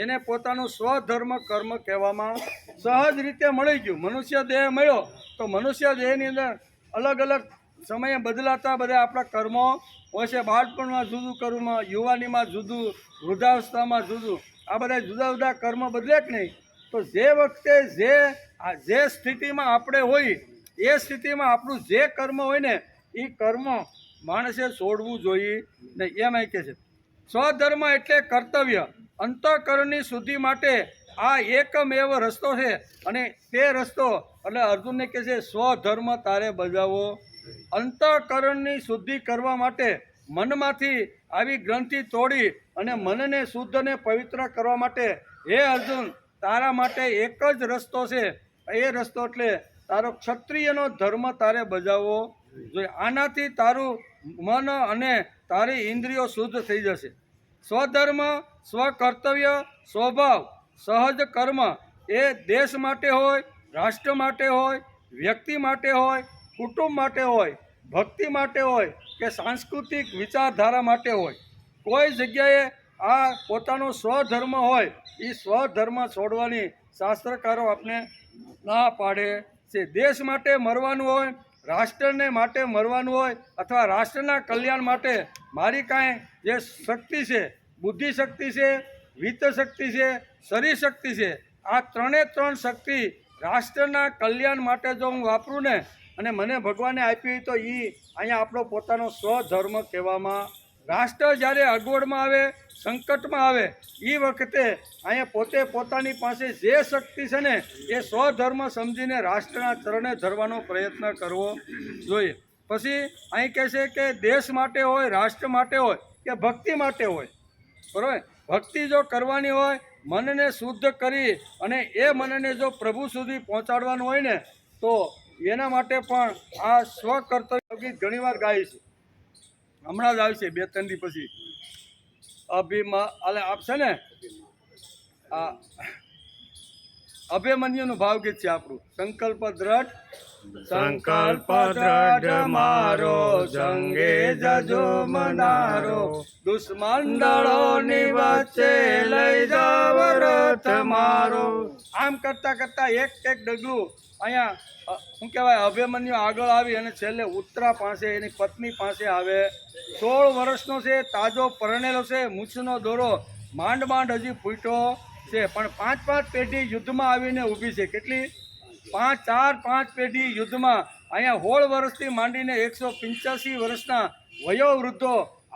એને પોતાનું સ્વધર્મ કર્મ કહેવામાં સહજ રીતે મળી ગયું. મનુષ્ય દેહ મળ્યો તો મનુષ્ય દેહની અંદર અલગ અલગ સમયે બદલાતા બધા આપણા કર્મો હોય છે. બાળપણમાં જુદું કર્મ, યુવાનીમાં જુદું, વૃદ્ધાવસ્થામાં જુદું, આ બધા જુદા જુદા કર્મ બદલે કે નહીં. તો જે વખતે જે સ્થિતિમાં આપણે હોય એ સ્થિતિમાં આપણું જે કર્મ હોય ને એ કર્મ માણસે છોડવું જોઈએ નહીં. એમ કહે છે સ્વધર્મ એટલે કર્તવ્ય. અંતઃકરણની શુદ્ધિ માટે આ એકમેવ રસ્તો છે, અને તે રસ્તો એટલે અર્જુનને કહે છે સ્વધર્મ તારે બજાવવો. અંતઃકરણની શુદ્ધિ કરવા માટે મનમાંથી આવી ગ્રંથિ તોડી અને મનને શુદ્ધ અને પવિત્ર કરવા માટે હે અર્જુન તારા માટે એક જ રસ્તો છે. એ રસ્તો એટલે તારો ક્ષત્રિયનો ધર્મ તારે બજાવવો જોઈએ. આનાથી તારું મન અને તારી ઇન્દ્રિયો શુદ્ધ થઈ જશે. સ્વધર્મ, સ્વકર્તવ્ય, સ્વભાવ, સહજ કર્મ એ દેશ માટે હોય, રાષ્ટ્ર માટે હોય, વ્યક્તિ માટે હોય, કુટુંબ માટે હોય, ભક્તિ માટે હોય કે સાંસ્કૃતિક વિચારધારા માટે હોય, કોઈ જગ્યાએ આ પોતાનો સ્વધર્મ હોય એ સ્વધર્મ છોડવાની શાસ્ત્રકારો આપણે ના પાડે છે. દેશ માટે મરવાનું હોય, રાષ્ટ્રને માટે મરવાનું હોય, અથવા રાષ્ટ્રના કલ્યાણ માટે મારી કાંઈ જે શક્તિ છે, બુદ્ધિ શક્તિ છે, વિત્ત શક્તિ છે, શરીર શક્તિ છે, આ ત્રણે ત્રણ શક્તિ રાષ્ટ્રના કલ્યાણ માટે જો હું વાપરું ને અને મને ભગવાને આપી તો એ અહીંયા આપણો પોતાનો સ્વધર્મ કહેવામાં. રાષ્ટ્ર જ્યારે અગવડમાં આવે, સંકટમાં આવે એ વખતે અહીંયા પોતે પોતાની પાસે જે શક્તિ છે ને એ સ્વધર્મ સમજીને રાષ્ટ્રના ચરણે ધરવાનો પ્રયત્ન કરવો જોઈએ. પછી અહીં કહે છે કે દેશ માટે હોય, રાષ્ટ્ર માટે હોય કે ભક્તિ માટે હોય, બરાબર. ભક્તિ જો કરવાની હોય, મનને શુદ્ધ કરી અને એ મનને જો પ્રભુ સુધી પહોંચાડવાનું હોય ને તો એના માટે પણ આ સ્વકર્તવ્ય ગીત ઘણીવાર ગાય છે. હમણાં જ આવશે 2-3 દી પછી આપશે ને આ અભિમન્યુનું ભાવગીત છે આપણું. સંકલ્પ દ્રઢ મારો સંગે જજો મનારો, દુશ્મન દળોની વચ્ચે લઈ જાવ રથ મારો. આમ કરતા કરતા એક ડગલું અહીંયા શું કહેવાય અભિમન્યુ આગળ આવી અને છેલ્લે ઉત્તરા પાસે એની પત્ની પાસે આવે. 16 વર્ષનો છે, તાજો પરણેલો છે, મૂછનો દોરો માંડ હજી ફૂટ્યો છે, પણ 5 પેઢી યુદ્ધમાં આવીને ઊભી છે. કેટલી? 5 પેઢી યુદ્ધમાં. અહીંયા 16 વર્ષથી માંડીને 185 વર્ષના વયોવૃદ્ધો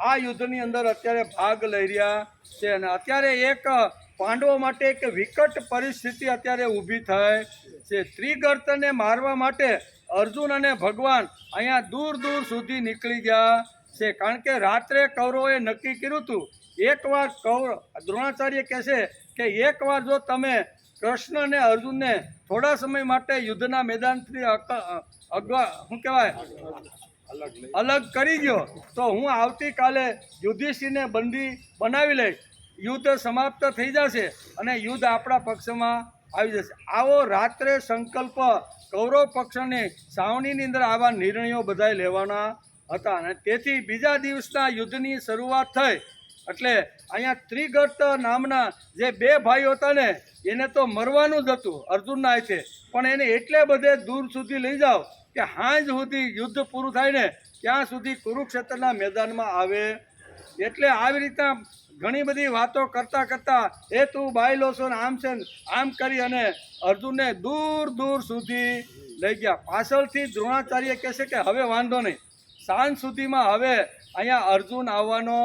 આ યુદ્ધની અંદર અત્યારે ભાગ લઈ રહ્યા છે. અને અત્યારે એક પાંડવો માટે એક વિકટ પરિસ્થિતિ અત્યારે ઊભી થઈ છે. ત્રિગર્તને મારવા માટે અર્જુન અને ભગવાન અહીંયા દૂર સુધી નીકળી ગયા છે. કારણ કે રાત્રે કૌરવોએ નક્કી કર્યું હતું, એકવાર દ્રોણાચાર્ય કહે છે કે એકવાર જો તમે કૃષ્ણ અને અર્જુનને થોડા સમય માટે યુદ્ધના મેદાનથી શું કહેવાય અલગ કરી દો તો હું આવતીકાલે યુધિષ્ઠિરને બંદી બનાવી લઈશ. યુદ્ધ સમાપ્ત થઈ જશે અને યુદ્ધ આપણા પક્ષમાં આવી જશે. આવો રાત્રે સંકલ્પ કૌરવ પક્ષની સાવણીની અંદર આવા નિર્ણયો બધાય લેવાના હતા. અને તેથી બીજા દિવસના યુદ્ધની શરૂઆત થઈ. એટલે અહીંયા ત્રિગર્ત નામના જે 2 ભાઈઓ હતા ને એને તો મરવાનું જ હતું અર્જુનના હાથે, પણ એને એટલે બધે દૂર સુધી લઈ જાઓ કે સાંજ સુધી યુદ્ધ પૂરું થાય ને ત્યાં સુધી કુરુક્ષેત્રના મેદાનમાં આવે. એટલે આવી રીતના ઘણી બધી વાતો કરતા એ તું બાયલો છો ને આમ છે ને આમ કરી અને અર્જુનને દૂર સુધી લઈ ગયા. પાછળથી દ્રોણાચાર્ય કહે છે કે હવે વાંધો નહીં, સાંજ સુધીમાં હવે અહીંયા અર્જુન આવવાનો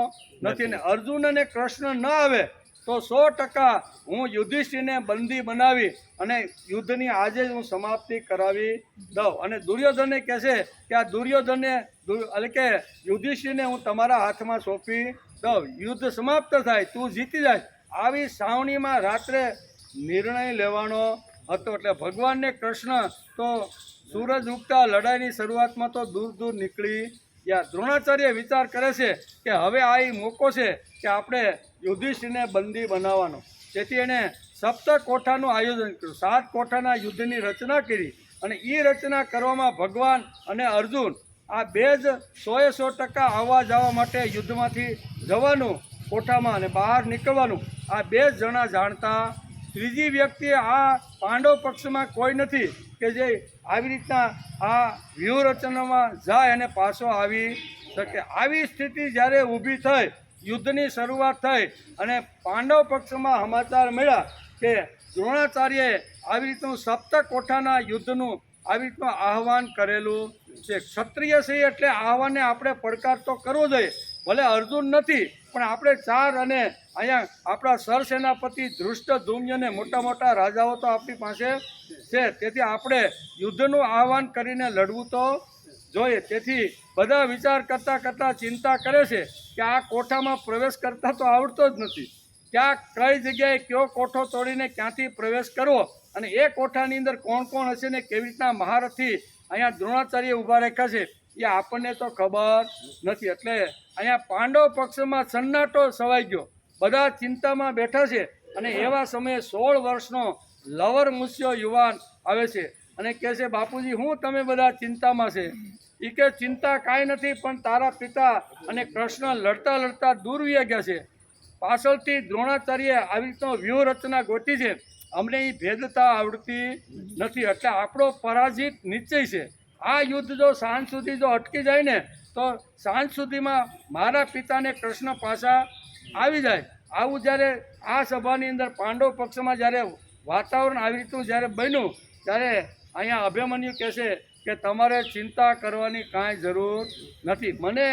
નથી, ને અર્જુન અને કૃષ્ણ ન આવે તો તો 100% હું યુધિષ્ઠિરને બંદી બનાવી અને યુદ્ધની આજે જ હું સમાપ્તિ કરાવી દઉં. અને દુર્યોધનને કહેશે કે આ દુર્યોધનને એટલે કે યુધિષ્ઠિરને હું તમારા હાથમાં સોંપી દઉં, યુદ્ધ સમાપ્ત થાય, તું જીતી જાય. આવી સાવણીમાં રાત્રે નિર્ણય લેવાનો હતો. એટલે ભગવાનને કૃષ્ણ તો સૂરજ ઉગતા લડાઈની શરૂઆતમાં તો દૂર દૂર નીકળી ગયા. દ્રોણાચાર્ય વિચાર કરે છે કે હવે આ મોકો છે કે આપણે યુધિષ્ઠિરને બંદી બનાવવાનો. તેથી એણે સપ્ત કોઠાનું આયોજન કર્યું, 7 કોઠાના યુદ્ધની રચના કરી. અને એ રચના કરવામાં ભગવાન અને અર્જુન આ બે જ 100% આવવા જવા માટે યુદ્ધમાંથી જવાનું કોઠામાં અને બહાર નીકળવાનું આ 2 જણા જાણતા. ત્રીજી વ્યક્તિ આ પાંડવ પક્ષમાં કોઈ નથી કે જે આવી રીતના આ વ્યૂહરચનામાં જાય અને પાછો આવી શકે. આવી સ્થિતિ જ્યારે ઊભી થઈ, યુદ્ધની શરૂઆત થઈ અને પાંડવ પક્ષમાં સમાચાર મળ્યા કે દ્રોણાચાર્યએ આવી રીતનું સપ્ત કોઠાના યુદ્ધનું આવી રીતનું આહવાન કરેલું છે. ક્ષત્રિય છે એટલે આહવાનને આપણે પડકાર તો કરવો જોઈએ. ભલે અર્જુન નથી પણ આપણે 4 અને અહીંયા આપણા સરસેનાપતિ ધૃષ્ટદ્યુમ્નને મોટા મોટા રાજાઓ તો આપણી પાસે છે. તેથી આપણે યુદ્ધનું આહવાન કરીને લડવું તો જોઈએ. તેથી બધા વિચાર કરતાં ચિંતા કરે છે કે આ કોઠામાં પ્રવેશ કરતા તો આવડતો જ નથી, ક્યાં કઈ જગ્યાએ કયો કોઠો તોડીને ક્યાંથી પ્રવેશ કરવો અને એ કોઠાની અંદર કોણ કોણ હશે ને કેવી રીતના મહારથી અહીંયા દ્રોણાચાર્ય ઊભા રાખ્યા છે એ આપણને તો ખબર નથી. એટલે અહીંયા પાંડવ પક્ષમાં સન્નાટો છવાઈ ગયો, બધા ચિંતામાં બેઠા છે. અને એવા સમયે 16 વર્ષનો લવર મુસ્યો યુવાન આવે છે અને કહે છે, બાપુજી હું તમે બધા ચિંતામાં છે? એ કે ચિંતા કાંઈ નથી, પણ તારા પિતા અને કૃષ્ણ લડતા લડતા દૂર વહી ગયા છે. પાછળથી દ્રોણાચાર્યએ આવી રીતનો વ્યૂહરચના ગોઠવી છે, અમને એ ભેદતા આવડતી નથી. એટલે આપણો પરાજિત નિશ્ચય છે. આ યુદ્ધ જો સાંજ સુધી જો અટકી જાય ને તો સાંજ સુધીમાં મારા પિતાને કૃષ્ણ પાછા આવી જાય. આવું જ્યારે આ સભાની અંદર પાંડવ પક્ષમાં જ્યારે વાતાવરણ આવી રીતનું જ્યારે બન્યું ત્યારે અહીંયા અભિમન્યુ કહેશે કે તમારે ચિંતા કરવાની કાંઈ જરૂર નથી. મને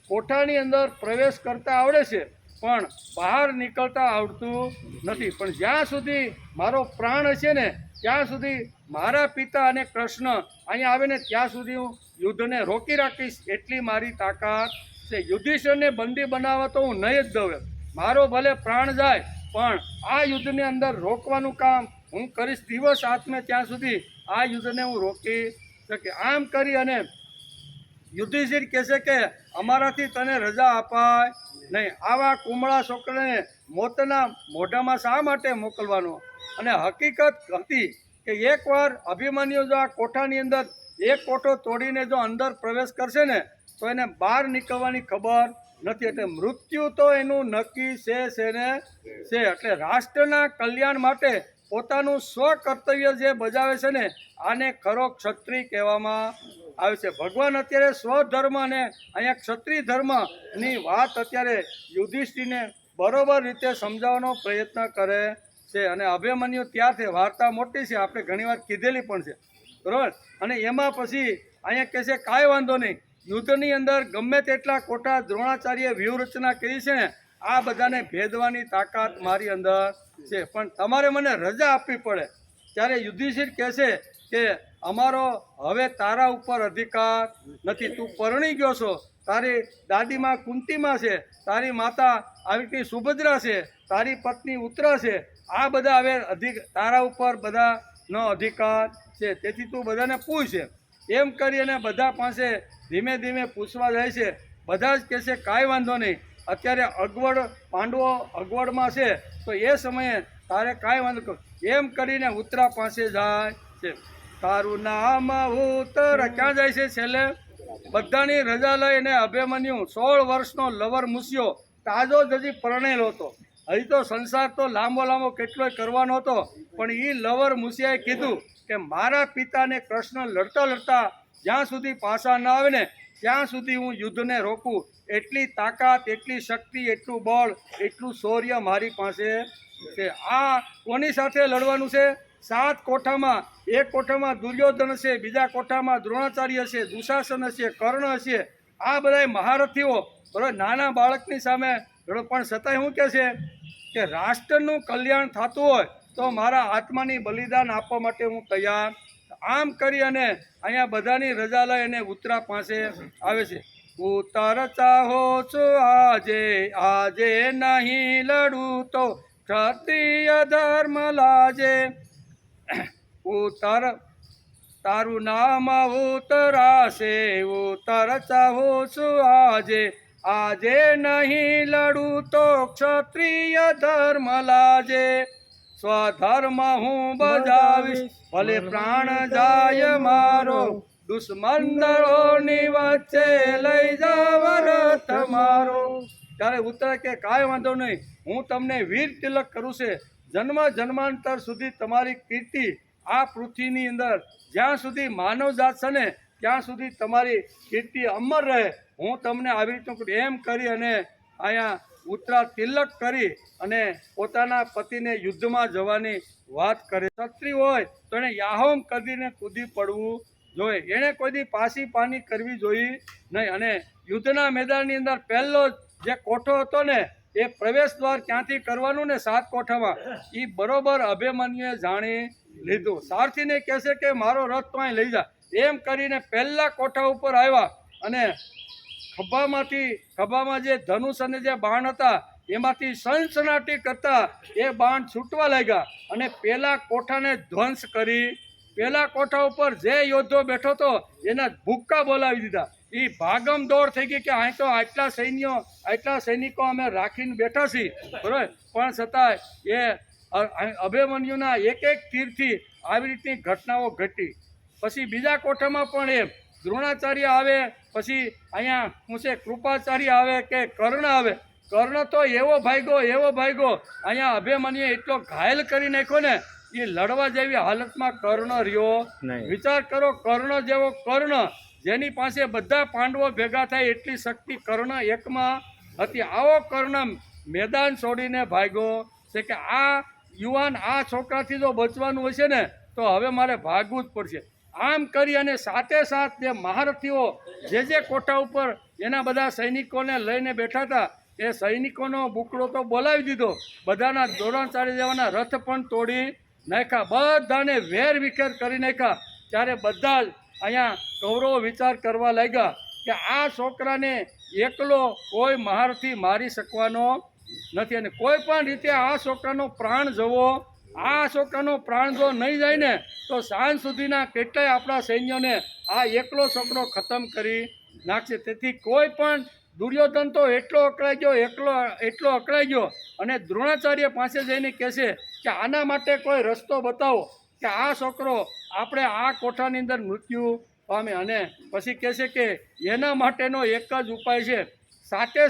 કોઠાની અંદર પ્રવેશ કરતા આવડે છે પણ બહાર નીકળતા આવડતું નથી. પણ જ્યાં સુધી મારો પ્રાણ હશે ને ત્યાં સુધી મારા પિતા અને કૃષ્ણ અહીંયા આવે ને ત્યાં સુધી હું યુદ્ધને રોકી રાખીશ, એટલી મારી તાકાત છે. યુધિષ્ઠિરને બંદી બનાવવા તો હું નહીં જ દઉં, મારો ભલે પ્રાણ જાય પણ આ યુદ્ધની અંદર રોકવાનું કામ હું કરીશ. દિવસ આત્મે ત્યાં સુધી આ યુદ્ધને હું રોકી શકે. આમ કરી અને યુધિષ્ઠિર કહેશે કે અમારાથી તને રજા અપાય નહીં. આવા કુમળા છોકરાને મોતના મોઢામાં શા માટે મોકલવાનો? અને હકીકત હતી કે એકવાર અભિમન્યુ જો આ કોઠાની અંદર એક કોઠો તોડીને જો અંદર પ્રવેશ કરશે ને તો એને બહાર નીકળવાની ખબર નથી. એટલે મૃત્યુ તો એનું નક્કી છે ને છે. એટલે રાષ્ટ્રના કલ્યાણ માટે પોતાનું સ્વકર્તવ્ય જે બજાવે છે ને આને ખરો ક્ષત્રિય કહેવામાં આવે છે. ભગવાન અત્યારે સ્વધર્મ અને અહીંયા ક્ષત્રિય ધર્મની વાત અત્યારે યુધિષ્ઠિરને બરોબર રીતે સમજાવવાનો પ્રયત્ન કરે છે. અને અભિમન્યુ ત્યારથી વાર્તા મોટી છે, આપણે ઘણીવાર કીધેલી પણ છે, બરાબર. અને એમાં પછી અહીંયા કહે છે કાંઈ વાંધો નહીં, યુદ્ધની અંદર ગમે તેટલા કોઠા દ્રોણાચાર્યએ વ્યૂહરચના કરી છે ને આ બધાને ભેદવાની તાકાત મારી અંદર છે, પણ તમારે મને રજા આપવી પડે. ત્યારે યુધિષ્ઠિર કહેશે કે અમારો હવે તારા ઉપર અધિકાર નથી, તું પરણી ગયો છો, તારી દાદીમાં કુંતીમાં છે, તારી માતા આવી રીતની સુભદ્રા છે, તારી પત્ની ઉત્તરા છે, આ બધા હવે તારા ઉપર બધાનો અધિકાર છે. તેથી તું બધાને પૂછ. એમ કરી અને બધા પાસે ધીમે ધીમે પૂછવા જાય છે. બધા જ કહેશે કાંઈ વાંધો નહીં, અત્યારે પાંડવો અગવડમાં છે તો એ સમયે તારે કાંઈ વાંધો. એમ કરીને ઉત્તરા પાસે જાય છે. તારું નામ ઉત્તર ક્યાં જાય છે છેલ્લે? બધાની રજા લઈને અભિમન્યુ 16 વર્ષનો લવર મુસ્યો તાજો જ હજી પરણેલો હતો. હજી તો સંસાર તો લાંબો કેટલોય કરવાનો હતો, પણ એ લવર મુસિયાએ કીધું કે મારા પિતાને કૃષ્ણ લડતા લડતા જ્યાં સુધી પાછા ન આવે ને ત્યાં સુધી હું યુદ્ધને રોકું, એટલી તાકાત, એટલી શક્તિ, એટલું બળ, એટલું શૌર્ય મારી પાસે છે. આ કોની સાથે લડવાનું છે? 7 કોઠામાં. એક કોઠામાં દુર્યોધન હશે, બીજા કોઠામાં દ્રોણાચાર્ય હશે, દુશાસન હશે, કર્ણ હશે, આ બધા મહારથીઓ બરાબર. નાના બાળકની સામે પણ છતાંય શું કહે છે કે રાષ્ટ્રનું કલ્યાણ થતું હોય તો મારા આત્માની બલિદાન આપવા માટે હું તૈયાર. આમ કરી અને અહીંયા બધાની રજા લઈ અને ઉત્તરા પાસે આવે છે. ઉત્તર ચાહો છો આજે નહીં લડું તો ક્ષત્રિય ધર્મ લાજે. ઉત્તર તારું નામ ઉતરાશે. ઉત્તર ચાહો છું આજે નહીં લડું તો ક્ષત્રિય ધર્મ લાજે. સ્વધર્મ હું બજાવીશ ભલે પ્રાણ જાય મારો. દુશ્મંદરોની વચ્ચે લઈ જાવ રથ મારો. ત્યારે ઉત્તર કે કાંઈ વાંધો નહીં, હું તમને વીર તિલક કરું છે. જન્મ જન્માંતર સુધી તમારી કીર્તિ આ પૃથ્વીની અંદર જ્યાં સુધી માનવ જાત છે ને ત્યાં સુધી તમારી કીર્તિ અમર રહે. હું તમને આવી રીતનું કરું. એમ કરી અને અહીંયા ઉત્તરા તિલક કરી અને પોતાના પતિને યુદ્ધમાં જવાની વાત કરે. ક્ષત્રિય હોય તો એને યાહોમ કરીને કૂદી પડવું જોઈએ. એણે કોઈ દી પાસી પાની કરવી જોઈએ નહીં. અને યુદ્ધના મેદાનની અંદર પહેલો જે કોઠો હતો ને એ પ્રવેશ દ્વાર ક્યાંથી કરવાનું ને 7 કોઠામાં એ બરોબર અભિમન્યુએ જાણી લીધું. સારથીને કહેશે કે મારો રથ તો અહીં લઈ જા. એમ કરીને પહેલા કોઠા ઉપર આવ્યા અને ખભામાં જે ધનુષ અને જે બાણ હતા એમાંથી સનસનાટી કરતા એ બાણ છૂટવા લાગ્યા અને પેલા કોઠાને ધ્વંસ કરી. પેલા કોઠા ઉપર જે યોદ્ધો બેઠો હતો એના ભૂક્કા બોલાવી દીધા. એ ભાગમ દોડ થઈ ગઈ કે અહીં તો આટલા સૈનિકો અમે રાખીને બેઠા છીએ, બરાબર. પણ છતાંય એ અભિમન્યુના એક તીરથી આવી રીતની ઘટનાઓ ઘટી. પછી બીજા કોઠામાં પણ એમ દ્રોણાચાર્ય આવે, પછી અહીંયા શું છે કૃપાચાર્ય આવે કે કર્ણ આવે. કર્ણ તો એવો ભાગ્યો અહીંયા અભિમન્યુએ એટલો ઘાયલ કરી નાખ્યો ને એ લડવા જેવી હાલતમાં કર્ણ રહ્યો. વિચાર કરો, કર્ણ જેવો કર્ણ જેની પાસે બધા પાંડવો ભેગા થાય એટલી શક્તિ કર્ણ એકમાં હતી. આવો કર્ણ મેદાન છોડીને ભાગ્યો છે કે આ યુવાન આ છોકરાથી જો બચવાનું હશે ને તો હવે મારે ભાગવું જ પડશે. આમ કરી અને સાથે જે મહારથીઓ જે કોઠા ઉપર એના બધા સૈનિકોને લઈને બેઠા હતા એ સૈનિકોનો બુકડો તો બોલાવી દીધો. બધાના દ્રોણાચાર્ય જેવાના રથ પણ તોડી નાખ્યા. બધાને વેર વિખેર કરી નાખ્યા. ત્યારે બધા જ અહીંયા કૌરવો વિચાર કરવા લાગ્યા કે આ છોકરાને એકલો કોઈ મહારથી મારી શકવાનો નથી અને કોઈ પણ રીતે આ છોકરાનો પ્રાણ જવો. આ છોકરાનો પ્રાણ જો નહીં જાય ને તો સાંજ સુધીના કેટલાય આપણા સૈન્યોને આ એકલો છોકરો ખતમ કરી નાખશે. તેથી કોઈ પણ દુર્યોધન તો એટલો અકળાઈ ગયો અને દ્રોણાચાર્ય પાસે જઈને કહેશે કે આના માટે કોઈ રસ્તો બતાવો કે આ છોકરો આપણે આ કોઠાની અંદર મૃત્યુ પામે. અને પછી કહેશે કે એના માટેનો એક જ ઉપાય છે, સાથે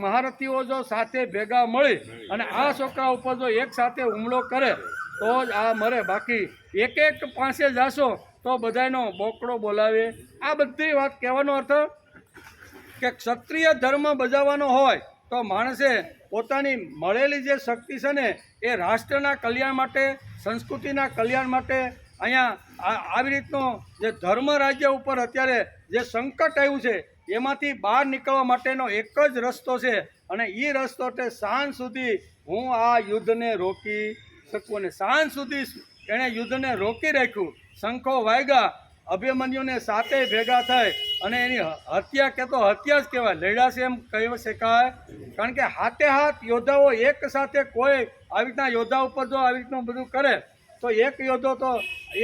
મહારથીઓ જો સાથે ભેગા મળી અને આ છોકરા ઉપર જો એક સાથે હુમલો કરે તો જ આ મરે. બાકી એક પાસે જાશો તો બધાનો બોકડો બોલાવે. આ બધી વાત કહેવાનો અર્થ કે ક્ષત્રિય ધર્મ બજાવવાનો હોય તો માણસે પોતાની મળેલી જે શક્તિ છે ને એ રાષ્ટ્રના કલ્યાણ માટે, સંસ્કૃતિના કલ્યાણ માટે અહીંયા આવી રીતનો જે ધર્મ રાજ્ય ઉપર અત્યારે જે સંકટ આવ્યું છે એમાંથી બહાર નીકળવા માટેનો એક જ રસ્તો છે અને એ રસ્તો તે સાંજ સુધી હું આ યુદ્ધને રોકી શકું. અને સાંજ સુધી એણે યુદ્ધને રોકી રાખ્યું. શંખો વાગ્યા, અભિમન્યુને સાથે ભેગા થાય અને એની હત્યા હત્યા જ કહેવાય, લડ્યા છે એમ કહી શકાય. કારણ કે હાથે યોદ્ધાઓ એક સાથે કોઈ આવી રીતના યોદ્ધા ઉપર જો આવી રીતનું બધું કરે તો એક યોદ્ધો તો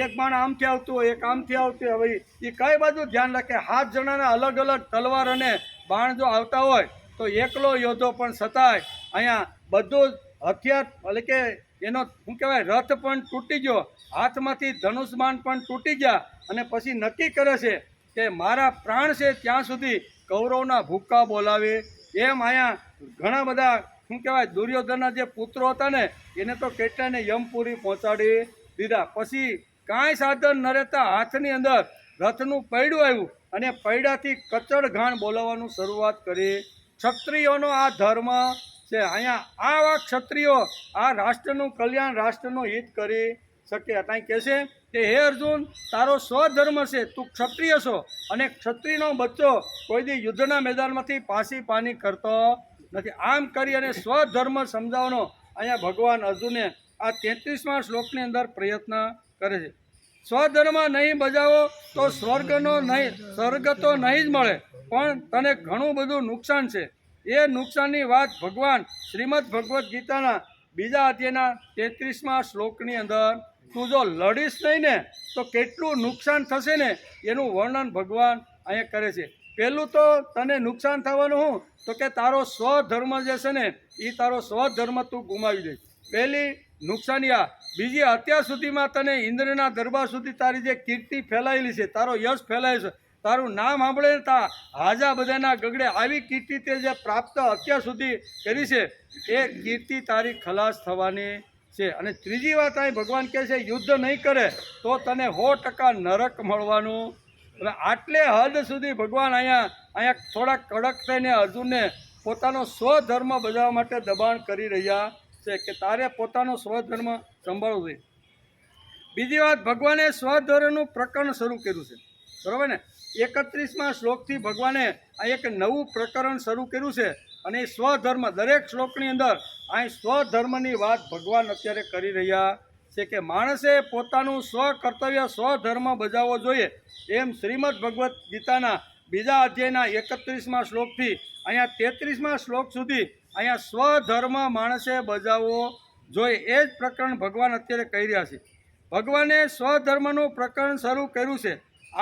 એક બાણ આમથી આવતું હોય, એક આમથી આવતું હોય. હવે એ કઈ બાજુ ધ્યાન રાખે? 7 જણાના અલગ અલગ તલવાર અને બાણ જો આવતા હોય તો એકલો યોદ્ધો પણ છતાંય અહીંયા બધું હથિયાર એટલે કે એનો શું કહેવાય રથ પણ તૂટી ગયો, હાથમાંથી ધનુષબાણ પણ તૂટી ગયા અને પછી નક્કી કરે છે કે મારા પ્રાણ છે ત્યાં સુધી કૌરવના ભૂક્કા બોલાવે. એમ અહીંયા ઘણા બધા શું કહેવાય દુર્યોધનના જે પુત્રો હતા ને એને તો કેટલાને યમપુરી પહોંચાડી દીધા. પછી કાંઈ સાધન ન રહેતા હાથની અંદર રથનું પૈડું આવ્યું અને પૈડાથી કચડ ઘાણ બોલાવવાનું શરૂઆત કરી. ક્ષત્રિયોનો આ ધર્મ છે. અહીંયા આવા ક્ષત્રિયો આ રાષ્ટ્રનું કલ્યાણ, રાષ્ટ્રનું હિત કરી શકે. ત્યાં કહેશે કે હે અર્જુન, તારો સ્વધર્મ છે, તું ક્ષત્રિય છો અને ક્ષત્રિયનો બચ્ચો કોઈ દી યુદ્ધના મેદાનમાંથી પાસી પાની કરતો નથી. આમ કરી અને સ્વધર્મ સમજાવવાનો અહીંયા ભગવાન અર્જુને આ 33મા શ્લોકની અંદર પ્રયત્ન કરે છે. સ્વધર્મ નહીં બજાવો તો સ્વર્ગ તો નહીં જ મળે, પણ તને ઘણું બધું નુકસાન છે. એ નુકસાનની વાત ભગવાન શ્રીમદ ભગવદ્ ગીતાના 2 અધ્યાયના 33મા શ્લોકની અંદર તું જો લડીશ નહીં ને તો કેટલું નુકસાન થશે ને એનું વર્ણન ભગવાન અહીંયા કરે છે. પહેલું તો તને નુકસાન થવાનું શું તો કે તારો સ્વધર્મ જે છે ને એ તારો સ્વધર્મ તું ગુમાવી દઈશ, પહેલી નુકસાની આ. બીજી, અત્યાર સુધીમાં તને ઇન્દ્રના દરબાર સુધી તારી જે કીર્તિ ફેલાયેલી છે, તારો યશ ફેલાય છે, તારું નામ સાંભળે તા હાજા બધાના ગગડે, આવી કીર્તિ તે જે પ્રાપ્ત અત્યાર સુધી કરી છે એ કીર્તિ તારી ખલાસ થવાની છે. અને ત્રીજી વાત અહીં ભગવાન કહે છે યુદ્ધ નહીં કરે તો તને 100% નરક મળવાનું. હવે આટલે હદ સુધી ભગવાન અહીંયા થોડા કડક થઈને અર્જુનને પોતાનો સ્વધર્મ બજાવવા માટે દબાણ કરી રહ્યા છે કે તારે પોતાનો સ્વધર્મ સંભાળવું જોઈએ. બીજી વાત, ભગવાને સ્વધર્મનું પ્રકરણ શરૂ કર્યું છે, બરાબર ને. 31મા શ્લોકથી ભગવાને આ એક નવું પ્રકરણ શરૂ કર્યું છે અને સ્વધર્મ દરેક શ્લોકની અંદર અહીં સ્વધર્મની વાત ભગવાન અત્યારે કરી રહ્યા છે કે માણસે પોતાનું સ્વકર્તવ્ય સ્વધર્મ બજાવવો જોઈએ. એમ શ્રીમદ ભગવદ્ ગીતાના 2 અધ્યાયના 31મા શ્લોકથી અહીંયા 33મા શ્લોક સુધી અહીંયા સ્વધર્મ માણસે બજાવવો જોઈએ. એ જ પ્રકરણ ભગવાન અત્યારે કહી રહ્યા છે. ભગવાને સ્વધર્મનું પ્રકરણ શરૂ કર્યું છે.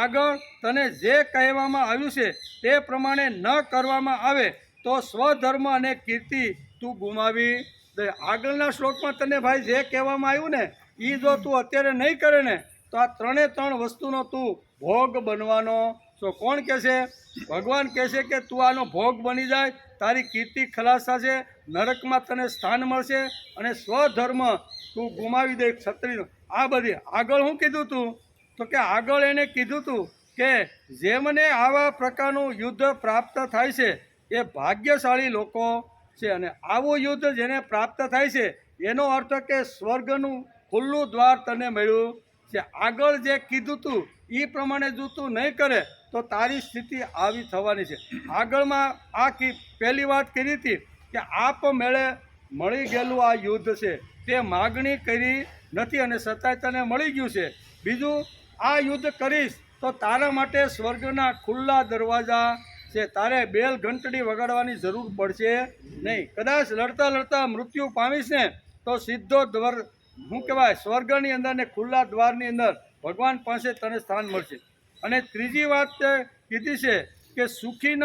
આગળ તને જે કહેવામાં આવ્યું છે તે પ્રમાણે ન કરવામાં આવે તો સ્વધર્મ અને કીર્તિ તું ગુમાવી દે. આગળના શ્લોકમાં તને ભાઈ જે કહેવામાં આવ્યું ને એ જો તું અત્યારે નહીં કરે ને તો આ 3 વસ્તુનો તું ભોગ બનવાનો છો. કોણ કહે છે? ભગવાન કહે છે કે તું આનો ભોગ બની જાય, તારી કીર્તિ ખલાસ થશે, નરકમાં તને સ્થાન મળશે અને સ્વધર્મ તું ગુમાવી દે ક્ષત્રિયનો. આ બધી આગળ શું કીધું તું તો કે આગળ એને કીધું તું કે જેમને આવા પ્રકારનું યુદ્ધ પ્રાપ્ત થાય છે એ ભાગ્યશાળી લોકો છે. અને આવું યુદ્ધ જેને પ્રાપ્ત થાય છે એનો અર્થ કે સ્વર્ગનું ખુલ્લું દ્વાર તને મળ્યું છે. આગળ જે કીધું તું એ પ્રમાણે જો તું નહીં કરે તો તારી સ્થિતિ આવી થવાની છે. આગળમાં પહેલી વાત કરી હતી કે આપ મેળે મળી ગયેલું આ યુદ્ધ છે, તે માગણી કરી નથી અને છતાંય તને મળી ગયું છે. બીજું, આ યુદ્ધ કરીશ તો તારા માટે સ્વર્ગના ખુલ્લા દરવાજા છે, તારે બેલ ઘંટડી વગાડવાની જરૂર પડશે નહીં. કદાચ લડતા લડતા મૃત્યુ પામીશ ને તો સીધો શું કહેવાય સ્વર્ગની અંદર ને ખુલ્લા દ્વારની અંદર ભગવાન પાસે તને સ્થાન મળશે. અને ત્રીજી વાત કીધી છે કે સુખી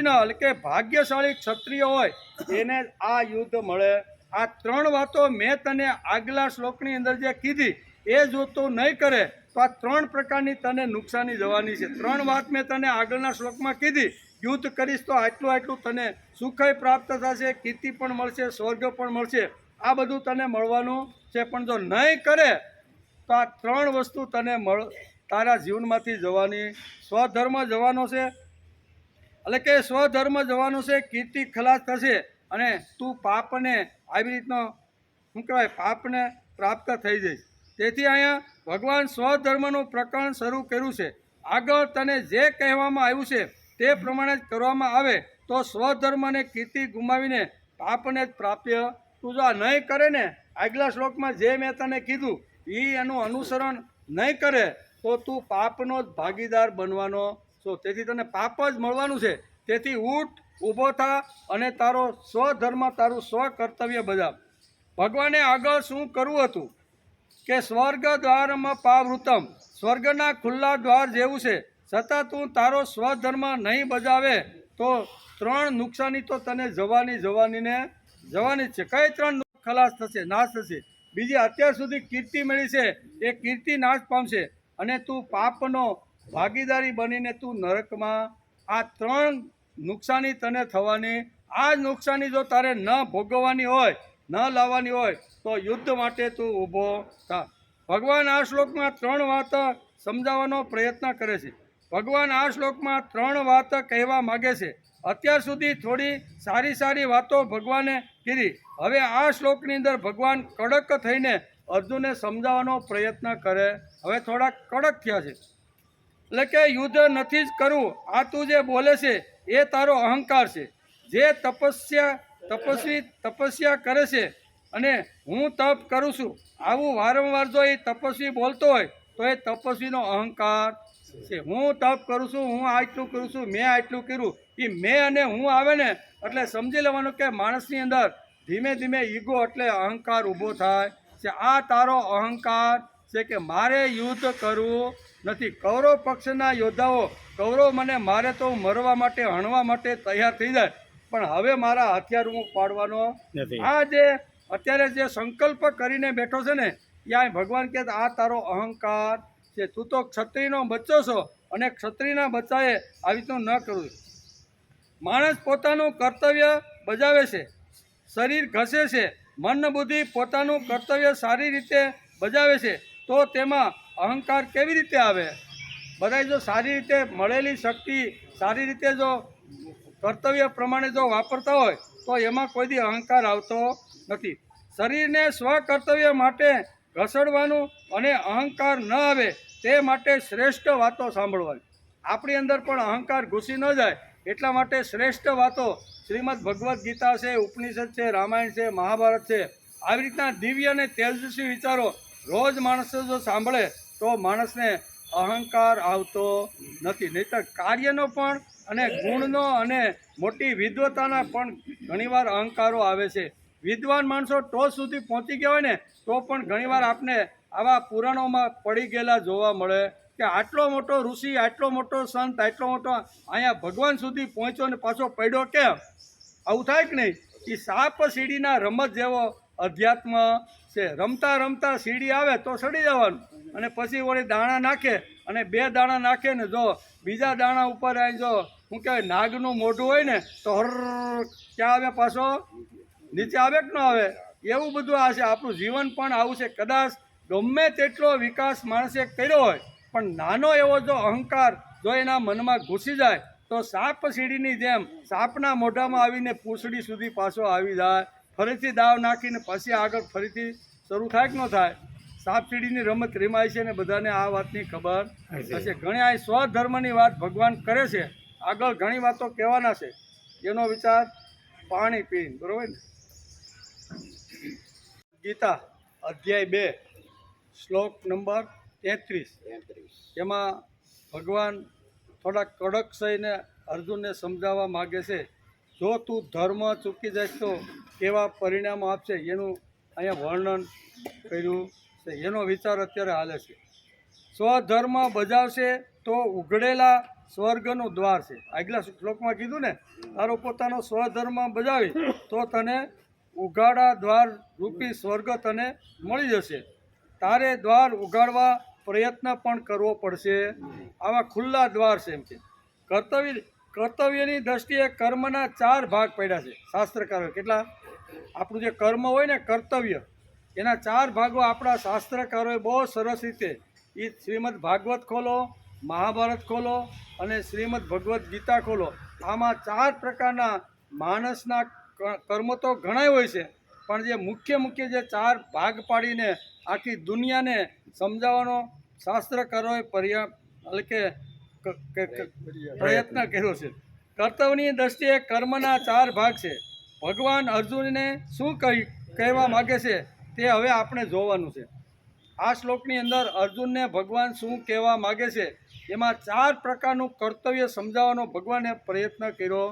ન એટલે કે ભાગ્યશાળી ક્ષત્રિય હોય એને આ યુદ્ધ મળે. આ 3 વાતો મેં તને આગલા શ્લોકની અંદર જે કીધી એ જો તું નહીં કરે તો આ 3 પ્રકારની તને નુકસાની જવાની છે. 3 વાત મેં તને આગળના શ્લોકમાં કીધી. યુદ્ધ કરીશ તો આટલું તને સુખય પ્રાપ્ત થશે, કીર્તિ પણ મળશે, સ્વર્ગ પણ મળશે, આ બધું તને મળવાનું છે. પણ જો નહીં કરે તો આ 3 વસ્તુ તને તારા જીવનમાંથી જવાની. સ્વધર્મ જવાનો છે એટલે કે સ્વધર્મ જવાનો છે, કીર્તિ ખલાસ થશે અને તું પાપને આવી રીતનો શું કહેવાય પાપને પ્રાપ્ત થઈ જઈશ. તેથી અહીંયા ભગવાન સ્વધર્મનું પ્રકરણ શરૂ કર્યું છે. આગળ તને જે કહેવામાં આવ્યું છે તે પ્રમાણે જ કરવામાં આવે તો સ્વધર્મ અને કીર્તિ ગુમાવીને પાપને જ પ્રાપ્ય. તું જો આ નહીં કરે ને આગલા શ્લોકમાં જે મેં તને કીધું એનું અનુસરણ નહીં કરે તો તું પાપનો જ ભાગીદાર બનવાનો છો. તેથી તને પાપ જ મળવાનું છે. તેથી ઊઠ, ઊભો થા અને તારો સ્વધર્મ તારું સ્વકર્તવ્ય બજાવ. ભગવાને આગળ શું કરવું હતું કે સ્વર્ગ દ્વારમાં પાવૃતમ, સ્વર્ગના ખુલ્લા દ્વાર જેવું છે, છતાં તું તારો સ્વધર્મ નહીં બજાવે તો 3 નુકસાની તો તને જવાની જ છે. કઈ 3 ખલાસ થશે, નાશ થશે? બીજી, અત્યાર સુધી કીર્તિ મળી છે એ કીર્તિ નાશ પામશે અને તું પાપનો ભાગીદારી બનીને તું નરકમાં. આ 3 નુકસાની તને થવાની. આ જ નુકસાની જો તારે ન ભોગવવાની હોય, ન લાવવાની હોય તો યુદ્ધ માટે તું ઊભો થા. ભગવાન આ શ્લોકમાં 3 વાત સમજાવવાનો પ્રયત્ન કરે છે. ભગવાન આ શ્લોકમાં 3 વાત કહેવા માગે છે. અત્યાર સુધી થોડી સારી વાતો ભગવાને કીધી. હવે આ શ્લોકની અંદર ભગવાન કડક થઈને અર્જુનને સમજાવવાનો પ્રયત્ન કરે. હવે થોડા કડક થયા છે. એટલે કે યુદ્ધ નથી જ કરવું, આ તું જે બોલે છે એ તારો અહંકાર છે. જે તપસ્યા કરે છે અને હું તપ કરું છું આવું વારંવાર જો એ તપસ્વી બોલતો હોય તો એ તપસ્વીનો અહંકાર છે. હું તપ કરું છું, હું આટલું કરું છું, મેં આટલું કર્યું, એ મેં અને હું આવે ને એટલે સમજી લેવાનું કે માણસની અંદર ધીમે ધીમે ઈગો એટલે અહંકાર ઊભો થાય છે. આ તારો અહંકાર છે કે મારે યુદ્ધ કરવું નથી. કૌરવ પક્ષના યોદ્ધાઓ કૌરવ મને મારે તો મરવા માટે હણવા માટે તૈયાર થઈ જાય, પણ હવે મારા હથિયાર હું પાડવાનો નથી. આ જે અત્યારે જે સંકલ્પ કરીને બેઠો છે ને ત્યાં ભગવાન કહે આ તારો અહંકાર છે. તું તો ક્ષત્રિયનો બચ્ચો છો અને ક્ષત્રિયના બચ્ચાએ આવી રીતનું ન કરવું. માણસ પોતાનું કર્તવ્ય બજાવે છે, શરીર ઘસે છે, મન બુદ્ધિ પોતાનું કર્તવ્ય સારી રીતે બજાવે છે, તો તેમાં અહંકાર કેવી રીતે આવે? બધા જો સારી રીતે મળેલી શક્તિ સારી રીતે જો કર્તવ્ય પ્રમાણે જો વાપરતા હોય તો એમાં કોઈ દી અહંકાર આવતો નથી. શરીરને સ્વકર્તવ્ય માટે ઘસડવાનું અને અહંકાર ન આવે તે માટે શ્રેષ્ઠ વાતો સાંભળવાની. આપણી અંદર પણ અહંકાર ઘૂસી ન જાય એટલા માટે શ્રેષ્ઠ વાતો શ્રીમદ ભગવદ્ ગીતા છે, ઉપનિષદ છે, રામાયણ છે, મહાભારત છે, આવી રીતના દિવ્ય અને તેજસ્વી વિચારો રોજ માણસ જો સાંભળે તો માણસને અહંકાર આવતો નથી. નહીંતર કાર્યનો પણ અને ગુણનો અને મોટી વિદ્વતાના પણ ઘણીવાર અહંકારો આવે છે. વિદ્વાન માણસો ટોચ સુધી પહોંચી ગયા હોય ને તો પણ ઘણીવાર આપને આવા પુરાણોમાં પડી ગયેલા જોવા મળે કે આટલો મોટો ઋષિ, આટલો મોટો સંત, આટલો મોટો અહીંયા ભગવાન સુધી પહોંચ્યો ને પાછો પડ્યો કેમ? આવું થાય કે નહીં? એ સાપ સીડીના રમત જેવો અધ્યાત્મ છે. રમતા રમતા સીડી આવે તો સડી જવાનું અને પછી વળી દાણા નાખે અને 2 દાણા નાખે ને જો બીજા દાણા ઉપર આવી જો શું કહેવાય નાગનું મોઢું હોય ને તો હર ક્યાં આવે પાછો નીચે આવે કે ન આવે? એવું બધું આ છે. આપણું જીવન પણ આવું છે. કદાચ ગમે તેટલો વિકાસ માણસે કર્યો હોય પણ નાનો એવો જો અહંકાર જો એના મનમાં ઘૂસી જાય તો સાપ સીડીની જેમ સાપના મોઢામાં આવીને પૂંછડી સુધી પાછો આવી જાય, ફરીથી દાવ નાખીને પછી આગળ ફરીથી શરૂ થાય કે ન થાય? સાપ સીડીની રમત રમાય છે ને બધાને આ વાતની ખબર હશે. ઘણી આ સ્વધર્મની વાત ભગવાન કરે છે, આગળ ઘણી વાતો કહેવાના છે, એનો વિચાર પાણી પીને. બરોબર ને? ગીતા અધ્યાય 2 શ્લોક નંબર 33 એમાં ભગવાન થોડા કડક થઈને અર્જુનને સમજાવવા માગે છે. જો તું ધર્મ ચૂકી જાય તો કેવા પરિણામો આપશે એનું અહીંયા વર્ણન કર્યું છે. એનો વિચાર અત્યારે હાલે છે. સ્વધર્મ બજાવશે તો ઉઘડેલા સ્વર્ગનું દ્વાર છે. આગલા શ્લોકમાં કીધું ને તારો પોતાનો સ્વધર્મ બજાવી તો તને ઉઘાડા દ્વાર રૂપી સ્વર્ગ તને મળી જશે. તારે દ્વાર ઉઘાડવા પ્રયત્ન પણ કરવો પડશે. આવા ખુલ્લા દ્વાર છે. એમ કે કર્તવ્યની દ્રષ્ટિએ કર્મના 4 ભાગ પડ્યા છે શાસ્ત્રકારો. કેટલા? આપણું જે કર્મ હોય ને કર્તવ્ય એના 4 ભાગો આપણા શાસ્ત્રકારોએ બહુ સરસ રીતે એ શ્રીમદ ભાગવત ખોલો, મહાભારત ખોલો અને શ્રીમદ ભગવદ્ ગીતા ખોલો. આમાં 4 પ્રકારના માણસના કર્મ તો ઘણા હોય છે પણ જે મુખ્ય જે 4 ભાગ પાડીને આખી દુનિયાને સમજાવવાનો શાસ્ત્રકારોએ પ્રયત્ન કર્યો છે. કર્તવ્યની દ્રષ્ટિએ કર્મના 4 ભાગ છે. ભગવાન અર્જુનને શું કહેવા માગે છે તે હવે આપણે જોવાનું છે. આ શ્લોકની અંદર અર્જુનને ભગવાન શું કહેવા માગે છે એમાં 4 પ્રકારનું કર્તવ્ય સમજાવવાનો ભગવાને પ્રયત્ન કર્યો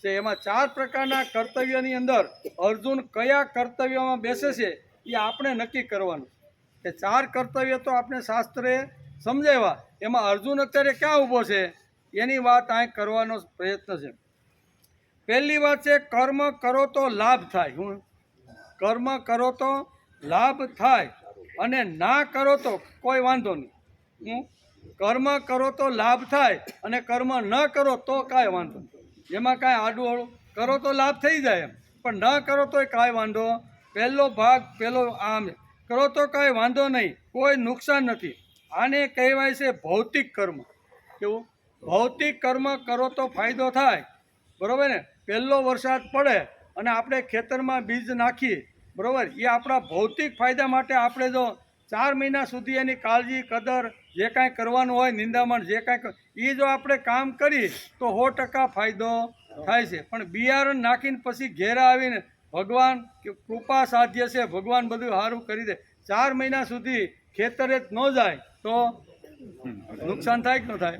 છે. એમાં 4 પ્રકારના કર્તવ્યની અંદર અર્જુન કયા કર્તવ્યમાં બેસે છે એ આપણે નક્કી કરવાનું કે 4 કર્તવ્ય તો આપણે શાસ્ત્રે સમજાવ્યા, એમાં અર્જુન અત્યારે ક્યાં ઊભો છે એની વાત અહીં કરવાનો પ્રયત્ન છે. પહેલી વાત છે કર્મ કરો તો લાભ થાય. હું કર્મ કરો તો લાભ થાય અને ના કરો તો કોઈ વાંધો નહીં. હું કર્મ કરો તો લાભ થાય અને કર્મ ન કરો તો કાંઈ વાંધો નહીં. એમાં કાંઈ આડું કરો તો લાભ થઈ જાય એમ, પણ ન કરો તોય કાંઈ વાંધો. પહેલો ભાગ પહેલો આમ કરો તો કાંઈ વાંધો નહીં, કોઈ નુકસાન નથી. આને કહેવાય છે ભૌતિક કર્મ. કેવું? ભૌતિક કર્મ કરો તો ફાયદો થાય. બરાબર ને? પહેલો વરસાદ પડે અને આપણે ખેતરમાં બીજ નાખીએ, બરાબર, એ આપણા ભૌતિક ફાયદા માટે આપણે જો 4 મહિના સુધી એની કાળજી કદર જે કાંઈ કરવાનું હોય નિંદામણ જે કાંઈ એ જો આપણે કામ કરીએ તો 100% ફાયદો થાય છે. પણ બિયારણ નાખીને પછી ઘેરા આવીને ભગવાન કૃપા સાધ્ય છે, ભગવાન બધું સારું કરી દે, 4 મહિના સુધી ખેતરે જ ન જાય તો નુકસાન થાય કે ન થાય?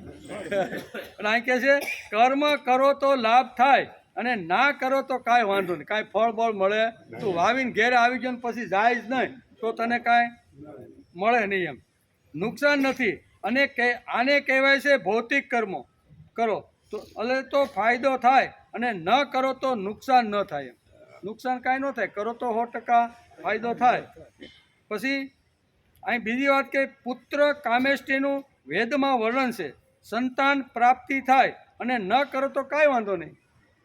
અને અહીં કહે છે કર્મ કરો તો લાભ થાય અને ના કરો તો કાંઈ વાંધો નહીં, કાંઈ ફળ બળ મળે. તું વાવીને ઘેરે આવી ગયો ને પછી જાય જ નહીં તો તને કાંઈ મળે નહીં, એમ નુકસાન નથી. અને આને કહેવાય છે ભૌતિક કર્મો. કરો તો તો ફાયદો થાય અને ન કરો તો નુકસાન ન થાય. નુકસાન કાંઈ ન થાય, કરો તો 100% ફાયદો થાય. પછી અહીં બીજી વાત કે પુત્ર કામેષ્ટિનું વેદમાં વર્ણન છે. સંતાન પ્રાપ્તિ થાય અને ન કરો તો કાંઈ વાંધો નહીં.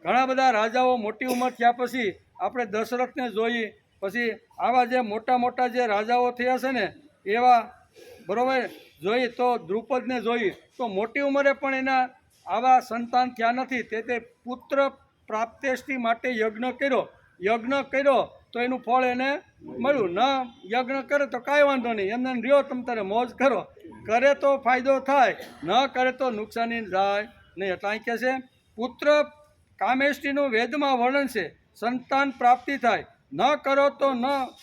ઘણા બધા રાજાઓ મોટી ઉંમર થયા પછી આપણે દશરથને જોઈએ, પછી આવા જે મોટા મોટા જે રાજાઓ થયા છે ને એવા, બરાબર, જોઈએ તો દ્રુપદને જોઈએ તો મોટી ઉંમરે પણ એના આવા સંતાન થયા નથી. તે પુત્ર પ્રાપ્તિ માટે યજ્ઞ કર્યો તો એનું ફળ એને મળ્યું. ન યજ્ઞ કરે તો કાંઈ વાંધો નહીં, એમને રહ્યો તમ તારે મોજ કરો. કરે તો ફાયદો થાય, ન કરે તો નુકસાની જાય નહીં. એટલે અહીં કહે છે પુત્ર કામેષ્ટિનું વેદમાં વર્ણન છે. સંતાન પ્રાપ્તિ થાય, ન કરો તો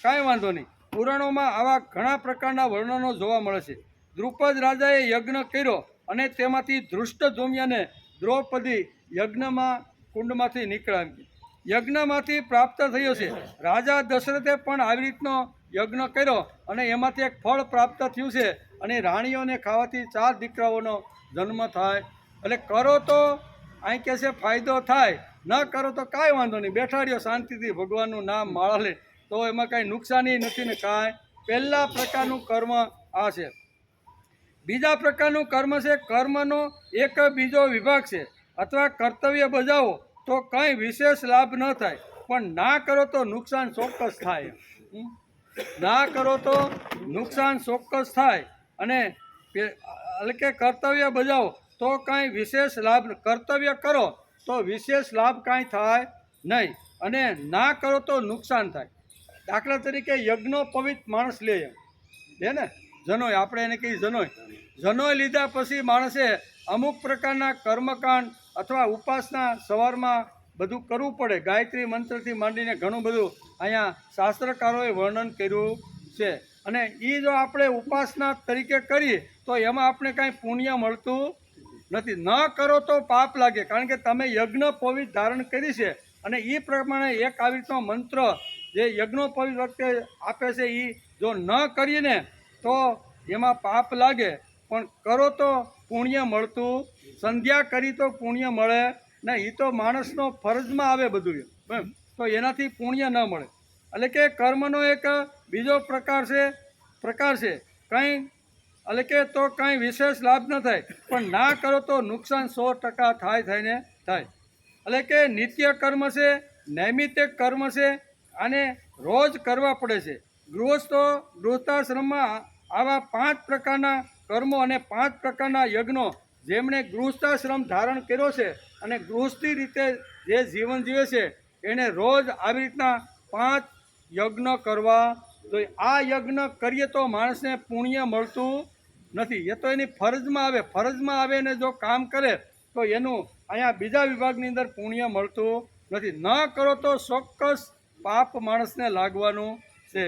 કાંઈ વાંધો નહીં. પુરાણોમાં આવા ઘણા પ્રકારના વર્ણનો જોવા મળે છે. દ્રુપદ રાજાએ યજ્ઞ કર્યો અને તેમાંથી ધૃષ્ટધુમ્યને દ્રૌપદી યજ્ઞમાં કુંડમાંથી નીકળ્યા, યજ્ઞમાંથી પ્રાપ્ત થયો છે. રાજા દશરથે પણ આવી રીતનો યજ્ઞ કર્યો અને એમાંથી એક ફળ પ્રાપ્ત થયું છે અને રાણીઓને ખાવાથી 4 દીકરાઓનો જન્મ થાય. એટલે કરો તો અહીં કહે છે ફાયદો થાય, ન કરો તો કાંઈ વાંધો નહીં, બેઠા રહ્યો શાંતિથી ભગવાનનું નામ માળા લે તો એમાં કાંઈ નુકસાની નથી ને કાંઈ. પહેલા પ્રકારનું કર્મ આ છે. બીજા પ્રકારનું કર્મ છે કર્મનો એક બીજો વિભાગ છે. અથવા કર્તવ્ય બજાવો તો કંઈ વિશેષ લાભ ન થાય, પણ ના કરો તો નુકસાન ચોક્કસ થાય. ના કરો તો નુકસાન ચોક્કસ થાય. અને એટલે કે કર્તવ્ય બજાવો તો કાંઈ વિશેષ લાભ, કર્તવ્ય કરો તો વિશેષ લાભ કાંઈ થાય નહીં, અને ના કરો તો નુકસાન થાય. દાખલા તરીકે યજ્ઞોપવિત માણસ લે ને જનોય, આપણે એને કહીએ જનોય લીધા પછી માણસે અમુક પ્રકારના કર્મકાંડ અથવા ઉપાસના સવારમાં બધું કરવું પડે. ગાયત્રી મંત્રથી માંડીને ઘણું બધું અહીંયા શાસ્ત્રકારોએ વર્ણન કર્યું છે. અને એ જો આપણે ઉપાસના તરીકે કરીએ તો એમાં આપણે કાંઈ પુણ્ય મળતું નથી. ન કરો તો પાપ લાગે, કારણ કે તમે યજ્ઞોપવિત ધારણ કરી છે અને એ પ્રમાણે એક આવી રીતનો મંત્ર જે યજ્ઞોપવિત વખતે આપે છે એ જો ન કરીએ ને તો એમાં પાપ લાગે, પણ કરો તો પુણ્ય મળતું. સંધ્યા કરી તો પુણ્ય મળે ને, એ તો માણસનો ફરજમાં આવે બધું, તો એનાથી પુણ્ય ન મળે. એટલે કે કર્મનો એક બીજો પ્રકાર છે કંઈ, એટલે કે તો કાંઈ વિશેષ લાભ ન થાય, પણ ના કરો તો નુકસાન 100% થાય. એટલે કે નિત્ય કર્મ છે, નૈમિત્તિક કર્મ છે, અને રોજ કરવા પડે છે. ગૃહસ્થાશ્રમમાં આવા 5 પ્રકારના કર્મો અને 5 પ્રકારના યજ્ઞો જેમણે ગૃહસ્થાશ્રમ ધારણ કર્યો છે અને ગૃહસ્થી રીતે જે જીવન જીવે છે એને રોજ આવી રીતના 5 યજ્ઞ કરવા જોઈએ. આ યજ્ઞ કરીએ તો માણસને પુણ્ય મળતું નથી, એ તો એની ફરજમાં આવે ને જો કામ કરે તો એનું અહીંયા બીજા વિભાગની અંદર પુણ્ય મળતું નથી. ન કરો તો ચોક્કસ પાપ માણસને લાગવાનું છે.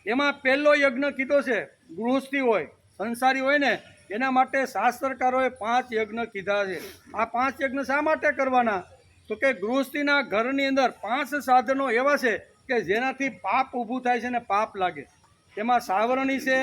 એમાં પહેલો યજ્ઞ કીધો છે ગૃહસ્થી હોય, સંસારી હોય ને એના માટે શાસ્ત્રકારોએ 5 યજ્ઞ કીધા છે. આ 5 યજ્ઞ શા માટે કરવાના? તો કે ગૃહસ્થીના ઘરની અંદર 5 સાધનો એવા છે કે જેનાથી પાપ ઊભું થાય છે ને પાપ લાગે. એમાં સાવરણી છે,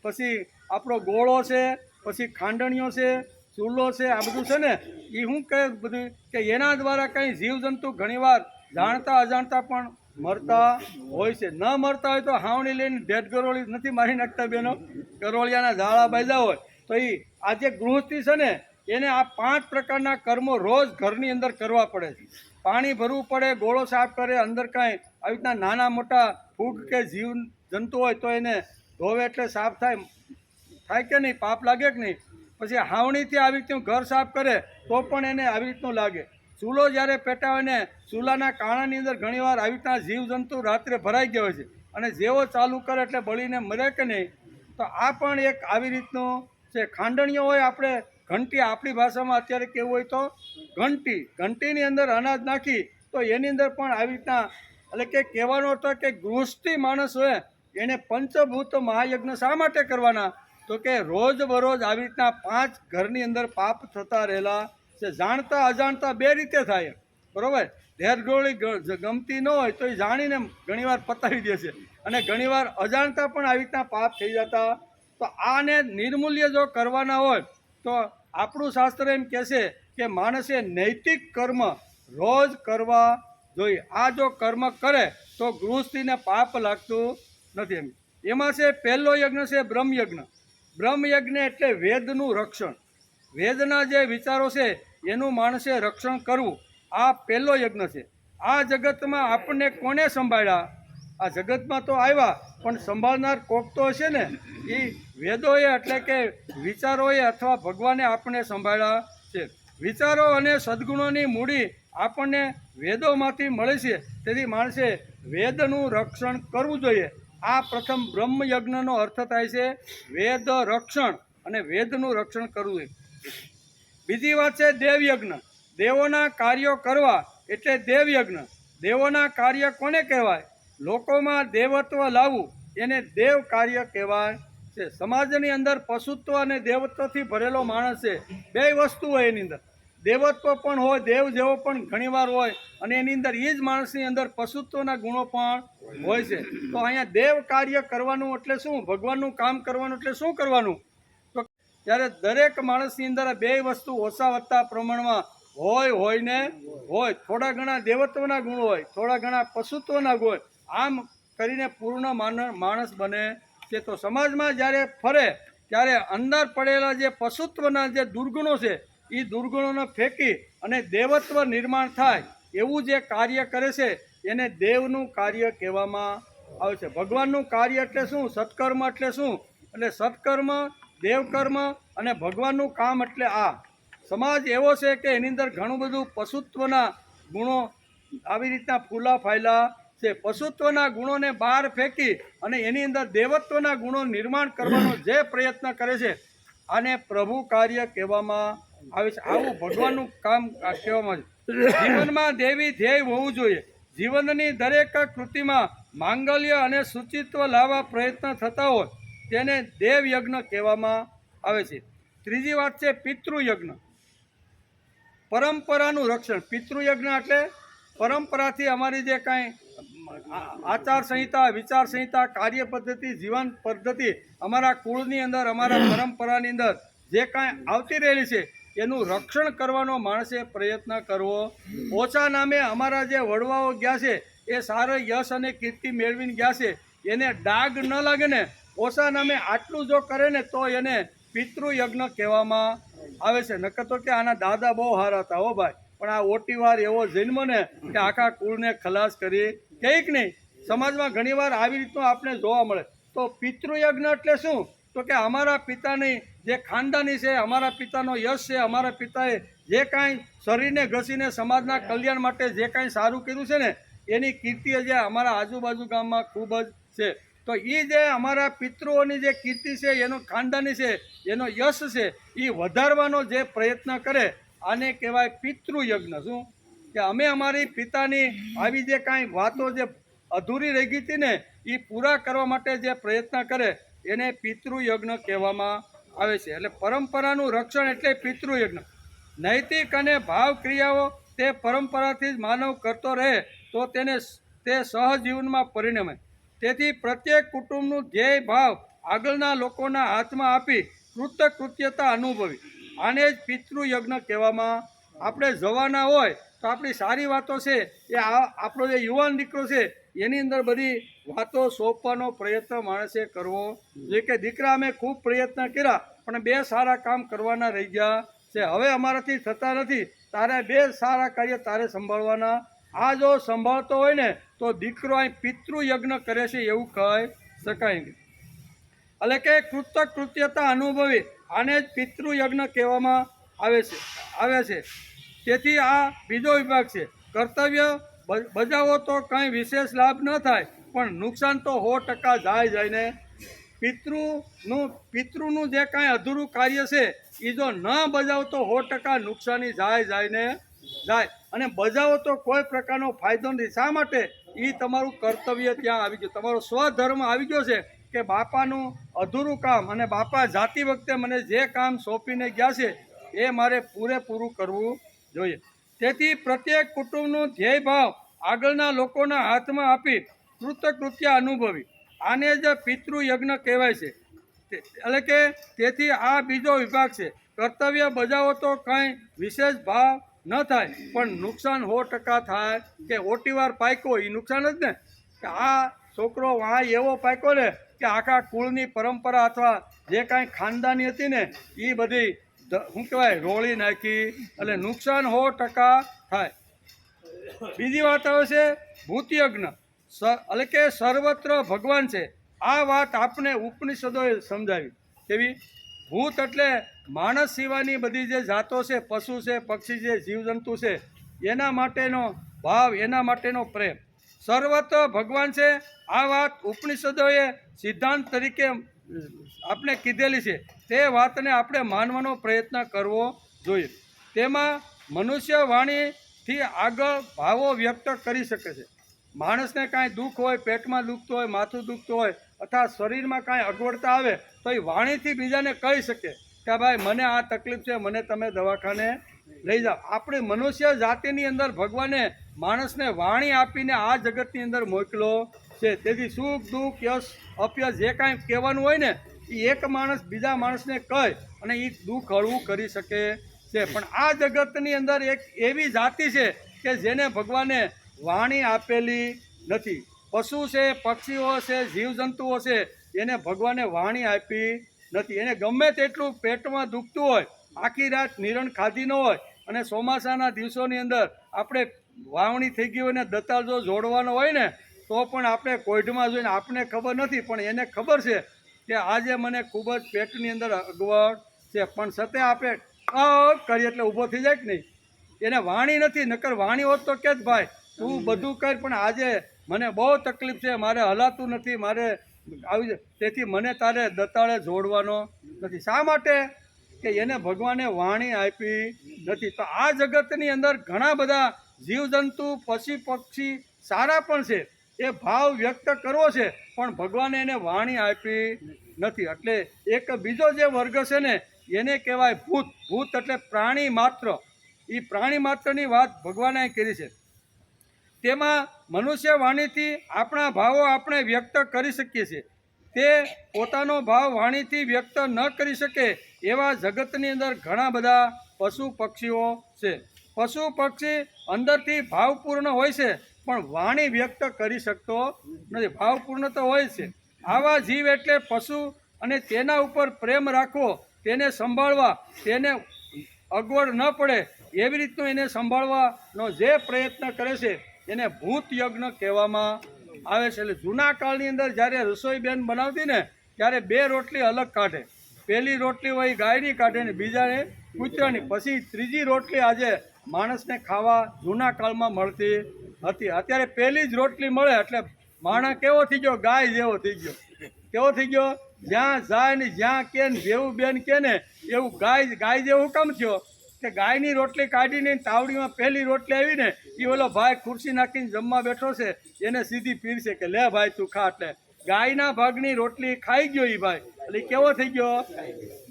પછી આપણો ગોળો છે, પછી ખાંડણીઓ છે, ચૂલો છે, આ બધું છે ને એ શું કહે બધું કે એના દ્વારા કંઈ જીવજંતુ ઘણીવાર જાણતા અજાણતા પણ મરતા હોય છે. ન મરતા હોય તો હાવણી લઈને ઢેઢ ગરોળી નથી મારી નાખતા બેનો, ગરોળિયાના ઝાડા બાંધ્યા હોય તો એ આ જે ગૃહસ્થી છે ને એને આ 5 પ્રકારના કર્મો રોજ ઘરની અંદર કરવા પડે છે. પાણી ભરવું પડે, ગોળો સાફ કરે, અંદર કાંઈ આવી રીતના નાના મોટા ફૂગ કે જીવ જંતુ હોય તો એને ધોવે એટલે સાફ થાય કે નહીં, પાપ લાગે કે નહીં. પછી હાવણીથી આવી રીતનું ઘર સાફ કરે તો પણ એને આવી રીતનું લાગે. ચૂલો જ્યારે પેટાવે ને ચૂલાના કાણાની અંદર ઘણીવાર આવી રીતના જીવજંતુ રાત્રે ભરાઈ ગયા હોય છે અને જેવો ચાલુ કરે એટલે બળીને મરે કે નહીં. તો આ પણ એક આવી રીતનું છે. ખાંડણીઓ હોય, આપણે ઘંટી આપણી ભાષામાં અત્યારે કેવું હોય તો ઘંટીની અંદર અનાજ નાખી તો એની અંદર પણ આવી રીતના એટલે કે કહેવાનો અર્થ કે ગૃહસ્થી માણસ હોય એને પંચભૂત મહાયજ્ઞ શા માટે કરવાના તો કે રોજ બરોજ આવી રીતના 5 ઘરની અંદર પાપ થતા રહેલા છે. જાણતા અજાણતા બે રીતે થાય, બરાબર. ઢેરગોળી ગમતી ન હોય તો એ જાણીને ઘણીવાર પતાવી દે છે, અને ઘણીવાર અજાણતા પણ આવી રીતના પાપ થઈ જતા. તો આને નિર્મૂલ્ય જો કરવાના હોય તો આપણું શાસ્ત્ર એમ કહેશે કે માણસે નૈતિક કર્મ રોજ કરવા જોઈએ. આ જો કર્મ કરે તો ગૃહસ્થીને પાપ લાગતું નથી. એમાં છે પહેલો યજ્ઞ છે બ્રહ્મયજ્ઞ. બ્રહ્મયજ્ઞ એટલે વેદનું રક્ષણ. વેદના જે વિચારો છે એનું માણસે રક્ષણ કરવું, આ પહેલો યજ્ઞ છે. આ જગતમાં આપણને કોને સંભાળ્યા? આ જગતમાં તો આવ્યા, પણ સંભાળનાર કોક તો હશે ને. એ વેદોએ એટલે કે વિચારોએ અથવા ભગવાને આપણને સંભાળ્યા છે. વિચારો અને સદ્ગુણોની મૂડી આપણને વેદોમાંથી મળે છે. તેથી માણસે વેદનું રક્ષણ કરવું જોઈએ. આ પ્રથમ બ્રહ્મયજ્ઞનો અર્થ થાય છે વેદ રક્ષણ, અને વેદનું રક્ષણ કરવું જોઈએ. બીજી વાત છે દેવયજ્ઞ. દેવોના કાર્યો કરવા એટલે દેવયજ્ઞ. દેવોના કાર્ય કોને કહેવાય? લોકોમાં દેવત્વ લાવવું એને દેવ કાર્ય કહેવાય છે. સમાજની અંદર પશુત્વ અને દેવત્વથી ભરેલો માણસ છે. બે વસ્તુ હોય એની અંદર, દેવત્વ પણ હોય, દેવ જેવો પણ ઘણીવાર હોય, અને એની અંદર એ જ માણસની અંદર પશુત્વના ગુણો પણ હોય છે. તો અહીંયા દેવ કાર્ય કરવાનું એટલે શું? ભગવાનનું કામ કરવાનું એટલે શું કરવાનું? તો ત્યારે દરેક માણસની અંદર આ બે વસ્તુ ઓછા વધતા પ્રમાણમાં હોય ને હોય. થોડા ઘણા દેવત્વના ગુણ હોય, થોડા ઘણા પશુત્વના ગુણ હોય, આમ કરીને પૂર્ણ માણસ બને છે. તો સમાજમાં જ્યારે ફરે ત્યારે અંદર પડેલા જે પશુત્વના જે દુર્ગુણો છે એ દુર્ગુણોને ફેંકી અને દેવત્વ નિર્માણ થાય એવું જે કાર્ય કરે છે એને દેવનું કાર્ય કહેવામાં આવે છે. ભગવાનનું કાર્ય એટલે શું? સત્કર્મ એટલે શું? એટલે સત્કર્મ, દેવકર્મ અને ભગવાનનું કામ એટલે આ. સમાજ એવો છે કે એની અંદર ઘણું બધું પશુત્વના ગુણો આવી રીતના ફૂલા ફાયલા છે. પશુત્વના ગુણોને બહાર ફેંકી અને એની અંદર દેવત્વના ગુણો નિર્માણ કરવાનો જે પ્રયત્ન કરે છે આને પ્રભુ કાર્ય કહેવામાં આવે છે. આવું ભગવાનનું કામ કહેવામાં આવે છે. જીવનમાં દેવી ધ્યેય હોવું જોઈએ. જીવનની દરેક કૃતિમાં માંગલ્ય અને શુચિત્વ લાવવા પ્રયત્ન થતા હોય તેને દેવયજ્ઞ કહેવામાં આવે છે. ત્રીજી વાત છે પિતૃયજ્ઞ. પરંપરાનું રક્ષણ. પિતૃયજ્ઞ એટલે પરંપરાથી અમારી જે કાંઈ આચાર સંહિતા, વિચાર સંહિતા, કાર્ય પદ્ધતિ, જીવન પદ્ધતિ અમારા કુળની અંદર, અમારા પરંપરાની અંદર જે કાંઈ આવતી રહેલી છે એનું રક્ષણ કરવાનો માણસે પ્રયત્ન કરવો. ઓછા નામે અમારા જે વડવાઓ ગયા છે એ સારો યશ અને કીર્તિ મેળવીને ગયા છે, એને ડાઘ ન લાગે ને, ઓછા નામે આટલું જો કરે ને તો એને પિતૃયજ્ઞ કહેવામાં આવે છે. નકર તો કે આના દાદા બહુ સારા હતા હો ભાઈ, પણ આ ઓટીવાર એવો જન્મ ને કે આખા કુળને ખલાસ કરી કંઈક નહીં. સમાજમાં ઘણીવાર આવી રીતનું આપણે જોવા મળે. તો પિતૃયજ્ઞ એટલે શું? તો કે અમારા પિતાની જે ખાનદાની છે, અમારા પિતાનો યશ છે, અમારા પિતાએ જે કાંઈ શરીરને ઘસીને સમાજના કલ્યાણ માટે જે કાંઈ સારું કર્યું છે ને એની કીર્તિ જે અમારા આજુબાજુ ગામમાં ખૂબ જ છે. તો એ જે અમારા પિતૃઓની જે કીર્તિ છે, એનો ખાનદાની છે, એનો યશ છે, એ વધારવાનો જે પ્રયત્ન કરે આને કહેવાય પિતૃયજ્ઞ. શું કે અમે અમારી પિતાની આવી જે કાંઈ વાતો જે અધૂરી રહી ગઈ હતી ને એ પૂરા કરવા માટે જે પ્રયત્ન કરે એને પિતૃયજ્ઞ કહેવામાં આવે છે. એટલે પરંપરાનું રક્ષણ એટલે પિતૃયજ્ઞ. નૈતિક અને ભાવ ક્રિયાઓ તે પરંપરાથી જ માનવ કરતો રહે તો તેને તે સહજીવનમાં પરિણમે. તેથી પ્રત્યેક કુટુંબનું ધ્યેય ભાવ આગળના લોકોના હાથમાં આપી કૃતજ્ઞતા અનુભવી, આને જ પિતૃયજ્ઞ કહેવામાં. આપણે જવાના હોય તો આપણી સારી વાતો છે એ આપણો જે યુવાન દીકરો છે એની અંદર બધી વાતો સોંપવાનો પ્રયત્ન માણસે કરવો જે કે દીકરા અમે ખૂબ પ્રયત્ન કર્યા પણ બે સારા કામ કરવાના રહી ગયા છે, હવે અમારાથી થતા નથી, તારે બે સારા કાર્ય તારે સંભાળવાના. આ જો સંભાળતો હોય ને તો દીકરો અહીં પિતૃયજ્ઞ કરે છે એવું કહી શકાય. એટલે કે કૃતજ્ઞતા અનુભવી, આને જ પિતૃયજ્ઞ કહેવામાં આવે છે. તેથી આ બીજો વિભાગ છે. કર્તવ્ય બજાવો તો કંઈ વિશેષ લાભ ન થાય પણ નુકસાન તો 100% જાય ને પિતૃનું જે કાંઈ અધૂરું કાર્ય છે એ જો ન બજાવતો 100% નુકસાની જાય ને જાય, અને બજાવો તો કોઈ પ્રકારનો ફાયદો નથી. શા માટે? એ તમારું કર્તવ્ય ત્યાં આવી ગયું, તમારો સ્વધર્મ આવી ગયો છે કે બાપાનું અધૂરું કામ, અને બાપા જાતી વખતે મને જે કામ સોંપીને ગયા છે એ મારે પૂરેપૂરું કરવું જોઈએ. તેથી પ્રત્યેક કુટુંબનું ધ્યેય ભાવ આગળના લોકોના હાથમાં આપી કૃતકૃત્ય અનુભવી, આને જ પિતૃયજ્ઞ કહેવાય છે. એટલે કે તેથી આ બીજો વિભાગ છે. કર્તવ્ય બજાવો તો કાંઈ વિશેષ ભાવ ન થાય, પણ નુકસાન 100% થાય. કે ઓટીવાર પાક્યો એ નુકસાન જ ને, કે આ છોકરો વાંય એવો પાક્યો ને કે આખા કુળની પરંપરા અથવા જે કાંઈ ખાનદાની હતી ને એ બધી શું કહેવાય રોળી નાખી, એટલે નુકસાન 100% થાય. બીજી વાત આવે છે ભૂતયજ્ઞ, એટલે કે સર્વત્ર ભગવાન છે. આ વાત આપણે ઉપનિષદોએ સમજાવી. કેવી? ભૂત એટલે માણસ સિવાયની બધી જે જાતો છે, પશુ છે, પક્ષી છે, જીવજંતુ છે, એના માટેનો ભાવ, એના માટેનો પ્રેમ. સર્વત્ર ભગવાન છે આ વાત ઉપનિષદોએ સિદ્ધાંત તરીકે આપણે કીધેલી છે. તે વાતને આપણે માનવાનો પ્રયત્ન કરવો જોઈએ. તેમાં મનુષ્ય વાણીથી આગળ ભાવો વ્યક્ત કરી શકે છે. માણસને કાંઈ દુઃખ હોય, પેટમાં દુખતું હોય, માથું દુખતું હોય, અથવા શરીરમાં કાંઈ અગવડતા આવે તો એ વાણીથી બીજાને કહી શકે કે ભાઈ મને આ તકલીફ છે, મને તમે દવાખાને લઈ જાઓ. આપણી મનુષ્ય જાતિની અંદર ભગવાને માણસને વાણી આપીને આ જગતની અંદર મોકલો છે. તેથી સુખ દુઃખ યશ અપયશ જે કાંઈ કહેવાનું હોય ને એ એક માણસ બીજા માણસને કહે અને એ દુઃખ હળવું કરી શકે છે. પણ આ જગતની અંદર એક એવી જાતિ છે કે જેને ભગવાને વાણી આપેલી નથી. પશુ છે, પક્ષીઓ છે, જીવજંતુઓ છે, એને ભગવાને વાણી આપી નથી. એને ગમે તેટલું પેટમાં દુખતું હોય, આખી રાત નિરણ ખાધી ન હોય, અને ચોમાસાના દિવસોની અંદર આપણે વાવણી થઈ ગઈ હોય ને દતાળ જો જોડવાનો હોય ને તો પણ આપણે કોઈઢમાં જોઈને આપણને ખબર નથી, પણ એને ખબર છે કે આજે મને ખૂબ જ પેટની અંદર અગવડ છે, પણ છતાં આપણે કરીએ એટલે ઊભો થઈ જાય કે નહીં. એને વાણી નથી, નકર વાણી હોત તો કે જ ભાઈ તું બધું કર, પણ આજે મને બહુ તકલીફ છે, મારે હલાતું નથી, મારે આવી જાય, તેથી મને તારે દતાળે જોડવાનો નથી. શા માટે? કે એને ભગવાને વાણી આપી નથી. તો આ જગતની અંદર ઘણા બધા જીવજંતુ, પશુ પક્ષી સારા પણ છે, એ ભાવ વ્યક્ત કરવો છે, પણ ભગવાને એને વાણી આપી નથી. એટલે એક બીજો જે વર્ગ છે ને એને કહેવાય ભૂત. ભૂત એટલે પ્રાણી માત્ર. એ પ્રાણી માત્રની વાત ભગવાને કરી છે. તેમાં મનુષ્ય વાણીથી આપણા ભાવો આપણે વ્યક્ત કરી શકીએ છીએ. તે પોતાનો ભાવ વાણીથી વ્યક્ત ન કરી શકે એવા જગતની અંદર ઘણા બધા પશુ પક્ષીઓ છે. પશુ પક્ષી અંદરથી ભાવપૂર્ણ હોય છે, પણ વાણી વ્યક્ત કરી શકતો નથી. ભાવપૂર્ણ તો હોય છે. આવા જીવ એટલે પશુ, અને તેના ઉપર પ્રેમ રાખવો, તેને સંભાળવા, તેને અગવડ ન પડે એવી રીતનું એને સંભાળવાનો જે પ્રયત્ન કરે છે એને ભૂત યજ્ઞ કહેવામાં આવે છે. એટલે જૂના કાળની અંદર જ્યારે રસોઈ બેન બનાવતી ને ત્યારે 2 રોટલી અલગ કાઢે. પહેલી રોટલી હોય ગાયની કાઢે ને બીજાને કૂતરાની, પછી ત્રીજી રોટલી આજે માણસને ખાવા જૂના કાળમાં મળતી હતી. અત્યારે પહેલી જ રોટલી મળે એટલે માણસ કેવો થઈ ગયો? ગાય જેવો થઈ ગયો. કેવો થઈ ગયો? જ્યાં જાય ને જ્યાં કે જેવું બેન કે ને એવું ગાય જેવું કામ થયો કે ગાયની રોટલી કાઢીને તાવડીમાં પહેલી રોટલી આવી ને એ ઓલો ભાઈ ખુરશી નાખીને જમવા બેઠો છે એને સીધી પીરશે કે લે ભાઈ તું ખા. એટલે ગાયના ભાગની રોટલી ખાઈ ગયો એ ભાઈ, એટલે કેવો થઈ ગયો?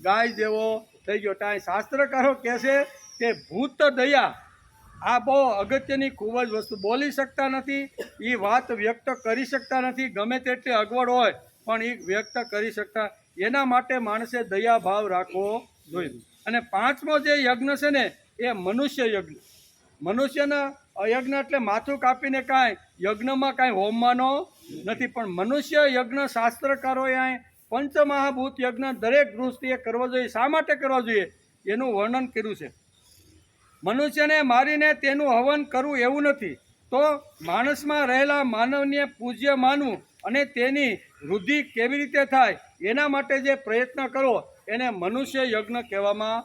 ગાય જેવો થઈ ગયો. ત્યાં શાસ્ત્રકારો કહે છે કે ભૂત દયા આ બહુ અગત્યની ખૂબ જ વસ્તુ. બોલી શકતા નથી, એ વાત વ્યક્ત કરી શકતા નથી, ગમે તેટલી અગવડ હોય પણ એ વ્યક્ત કરી શકતા. એના માટે માણસે દયા ભાવ રાખવો જોઈએ. અને 5મો જે યજ્ઞ છે ને એ મનુષ્ય યજ્ઞ. મનુષ્યના યજ્ઞ એટલે માથું કાપીને કાંઈ યજ્ઞમાં કાંઈ હોમવાનો નથી, પણ મનુષ્ય યજ્ઞ શાસ્ત્રકારોએ અહીં પંચમહાભૂત યજ્ઞ દરેક ગૃહસ્થીએ કરવો જોઈએ. શા માટે કરવો જોઈએ એનું વર્ણન કર્યું છે. મનુષ્યને મારીને તેનું હવન કરવું એવું નથી, તો માણસમાં રહેલા માનવને પૂજ્ય માનવું અને તેની વૃદ્ધિ કેવી રીતે થાય એના માટે જે પ્રયત્ન કરો એને મનુષ્ય યજ્ઞ કહેવામાં.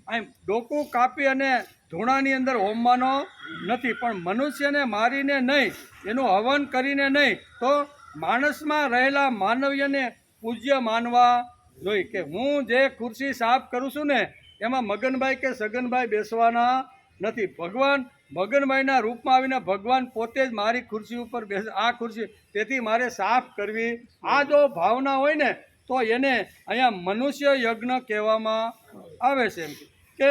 અહીં ડોકું કાપી અને ધૂણાની અંદર હોમવાનો નથી, પણ મનુષ્યને મારીને નહીં, એનું હવન કરીને નહીં, તો માણસમાં રહેલા માનવીયને પૂજ્ય માનવા જોઈએ કે હું જે ખુરશી સાફ કરું છું ને એમાં મગનભાઈ કે સગનભાઈ બેસવાના નથી. ભગવાન મગનભાઈના રૂપમાં આવીને ભગવાન પોતે જ મારી ખુરશી ઉપર બેસે, આ ખુરશી, તેથી મારે સાફ કરવી. આ જો ભાવના હોય ને તો એને અહીંયા મનુષ્ય યજ્ઞ કહેવામાં આવે છે. એમ કે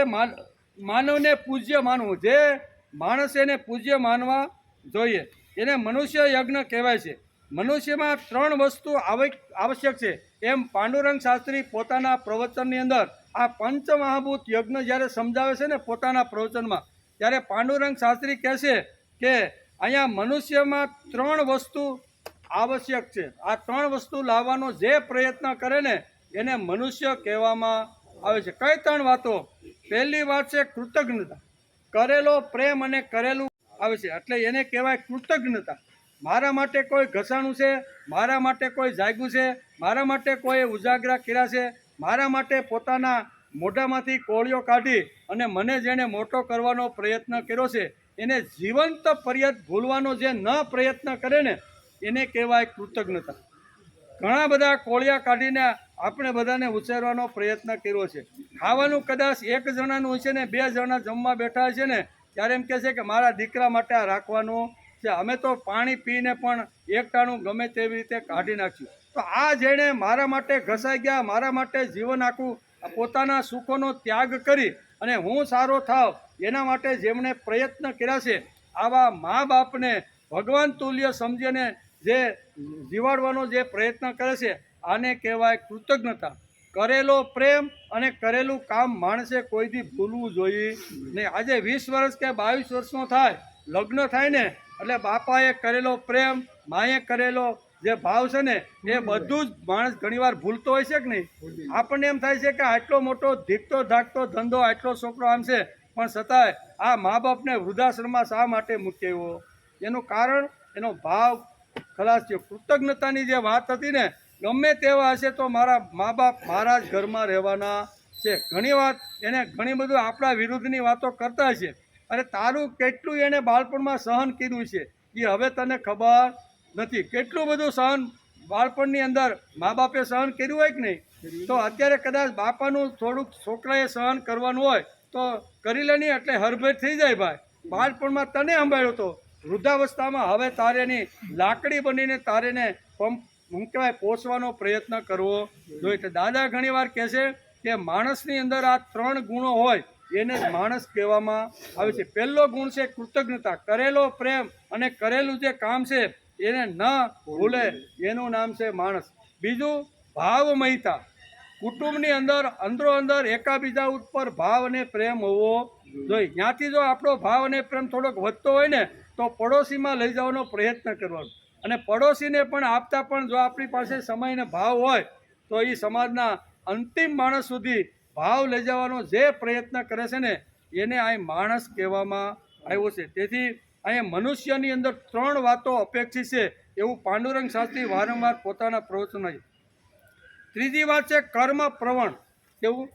માનવને પૂજ્ય માનવું, જે માણસ એને પૂજ્ય માનવા જોઈએ એને મનુષ્ય યજ્ઞ કહેવાય છે. મનુષ્યમાં 3 વસ્તુ આવશ્યક છે એમ પાંડુરંગ શાસ્ત્રી પોતાના પ્રવચનની અંદર આ પંચમહાભૂત યજ્ઞ જ્યારે સમજાવે છે ને પોતાના પ્રવચનમાં, ત્યારે પાંડુરંગ શાસ્ત્રી કહે છે કે અહીંયા મનુષ્યમાં 3 વસ્તુ આવશ્યક છે. આ 3 વસ્તુ લાવવાનો જે પ્રયત્ન કરે ને એને મનુષ્ય કહેવામાં આવે છે. કઈ 3 વાતો? પહેલી વાત છે કૃતજ્ઞતા. કરેલો પ્રેમ અને કરેલું આવે છે એટલે એને કહેવાય કૃતજ્ઞતા. મારા માટે કોઈ ઘસાણું છે, મારા માટે કોઈ જાગ્યું છે, મારા માટે કોઈ ઉજાગરા કર્યા છે, મારા માટે પોતાના મોઢામાંથી કોળીઓ કાઢી અને મને જેણે મોટો કરવાનો પ્રયત્ન કર્યો છે એને જીવંત પર્યત ભૂલવાનો જે ન પ્રયત્ન કરે ને એને કહેવાય કૃતજ્ઞતા. ઘણા બધા કોળિયા કાઢીને આપણે બધાને ઉછેરવાનો પ્રયત્ન કર્યો છે. ખાવાનું કદાચ 1 જણાનું હોય છે ને 2 જણા જમવા બેઠા છે ને ત્યારે એમ કહે છે કે મારા દીકરા માટે આ રાખવાનું છે. અમે તો પાણી પીને પણ એકટાણું ગમે તેવી રીતે કાઢી નાખ્યું. તો આ જેણે મારા માટે ઘસાઈ ગયા, મારા માટે જીવન આખું પોતાના સુખોનો ત્યાગ કરી અને હું સારો થાવ એના માટે જેમણે પ્રયત્ન કર્યા છે, આવા મા બાપને ભગવાન તુલ્ય સમજીને જે જીવાડવાનો જે પ્રયત્ન કરે છે આને કહેવાય કૃતજ્ઞતા. કરેલો પ્રેમ અને કરેલું કામ માણસે કોઈ દી ભૂલવું જોઈએ નહીં. આજે 20 વર્ષ કે 22 વર્ષનો થાય, લગ્ન થાય ને એટલે બાપાએ કરેલો પ્રેમ, માએ કરેલો જે ભાવ છે ને એ બધું જ માણસ ઘણીવાર ભૂલતો હોય છે કે નહીં? આપણને એમ થાય છે કે આટલો મોટો ધીકતો ધાકતો ધંધો, આટલો છોકરો આમ છે, પણ છતાંય આ મા બાપને વૃદ્ધાશ્રમમાં શા માટે મૂક્યો? એનું કારણ એનો ભાવ ખલાસ થયો. કૃતજ્ઞતાની જે વાત હતી ને, ગમે તેવા હશે તો મારા મા બાપ મારા જ ઘરમાં રહેવાના છે. ઘણી વાત એને ઘણી બધું આપણા વિરુદ્ધની વાતો કરતા છે. અરે તારું કેટલું એને બાળપણમાં સહન કર્યું છે એ હવે તને ખબર નથી. કેટલું બધું સહન બાળપણની અંદર મા બાપે સહન કર્યું હોય કે નહીં? તો અત્યારે કદાચ બાપાનું થોડુંક છોકરાએ સહન કરવાનું હોય તો કરી લે નહીં એટલે હરભેર થઈ જાય. ભાઈ બાળપણમાં તને સંભાળ્યો હતો, વૃદ્ધાવસ્થામાં હવે તારેની લાકડી બનીને તારેને શું કહેવાય પોષવાનો પ્રયત્ન કરવો જોઈએ. દાદા ઘણીવાર કહે છે કે માણસની અંદર આ 3 ગુણો હોય એને જ માણસ કહેવામાં આવે છે. પહેલો ગુણ છે કૃતજ્ઞતા. કરેલો પ્રેમ અને કરેલું જે કામ છે એને ન ભૂલે એનું નામ છે માણસ. બીજું ભાવમયતા. કુટુંબની અંદર અંદરો અંદર એકાબીજા ઉપર ભાવ અને પ્રેમ હોવો જોઈએ. ત્યાંથી જો આપણો ભાવ અને પ્રેમ થોડોક વધતો હોય ને તો પડોશીમાં લઈ જવાનો પ્રયત્ન કરવાનો, અને પડોશીને પણ આપતા પણ જો આપણી પાસે સમય અને ભાવ હોય તો એ સમાજના અંતિમ માણસ સુધી ભાવ લઈ જવાનો જે પ્રયત્ન કરે છે ને એને અહીં માણસ કહેવામાં આવ્યો છે. તેથી અહીંયા મનુષ્યની અંદર 3 વાતો અપેક્ષિત છે એવું પાંડુરંગ શાસ્ત્રી વારંવાર પોતાના પ્રવચનમાં. ત્રીજી વાત છે કર્મ પ્રવણ. કેવું?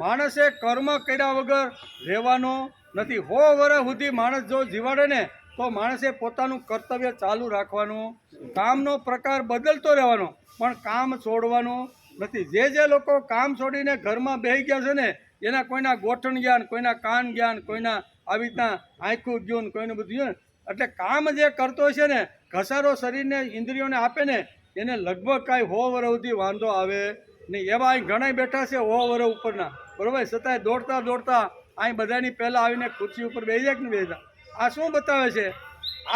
માણસે કર્મ કર્યા વગર રહેવાનો નથી. 100 વર્ષ સુધી માણસ જો જીવાડે ને તો માણસે પોતાનું કર્તવ્ય ચાલુ રાખવાનું, કામનો પ્રકાર બદલતો રહેવાનો, પણ કામ છોડવાનું નથી. જે લોકો કામ છોડીને ઘરમાં બેસી ગયા છે ને એના કોઈના ગોઠણ જ્ઞાન, કોઈના કાન જ્ઞાન, કોઈના આવી રીતના આંખું જ્ઞાન, કોઈનું બધું. એટલે કામ જે કરતો હોય છે ને, ઘસારો શરીરને ઇન્દ્રિયોને આપે ને એને લગભગ કાંઈ 100 વર્ષ સુધી વાંધો આવે નહીં. એવા અહીં ઘણા બેઠા છે 100 વર્ષ ઉપરના, બરાબર, છતાંય દોડતા દોડતા અહીં બધાની પહેલાં આવીને ખુરશી ઉપર બેસી જાય કે નહીં બેસતા? આ શું બતાવે છે?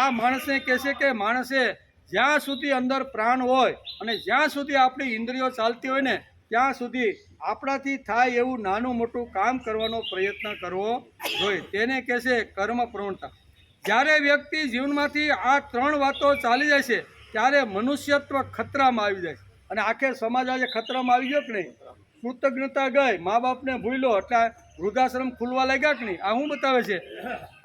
આ માણસને કહે છે કે માણસે જ્યાં સુધી અંદર પ્રાણ હોય અને જ્યાં સુધી આપણી ઇન્દ્રિયો ચાલતી હોય ને ત્યાં સુધી આપણાથી થાય એવું નાનું મોટું કામ કરવાનો પ્રયત્ન કરવો જોઈએ. તેને કહે છે કર્મ પ્રવણતા. જ્યારે વ્યક્તિ જીવનમાંથી આ 3 વાતો ચાલી જાય છે ત્યારે મનુષ્યત્વ ખતરામાં આવી જાય છે. અને આખે સમાજ આજે ખતરામાં આવી ગયો કે નહીં? કૃતજ્ઞતા ગઈ, મા બાપને ભૂલ્યો એટલે વૃદ્ધાશ્રમ ખુલવા લાગ્યા કે નહીં? આ શું બતાવે છે?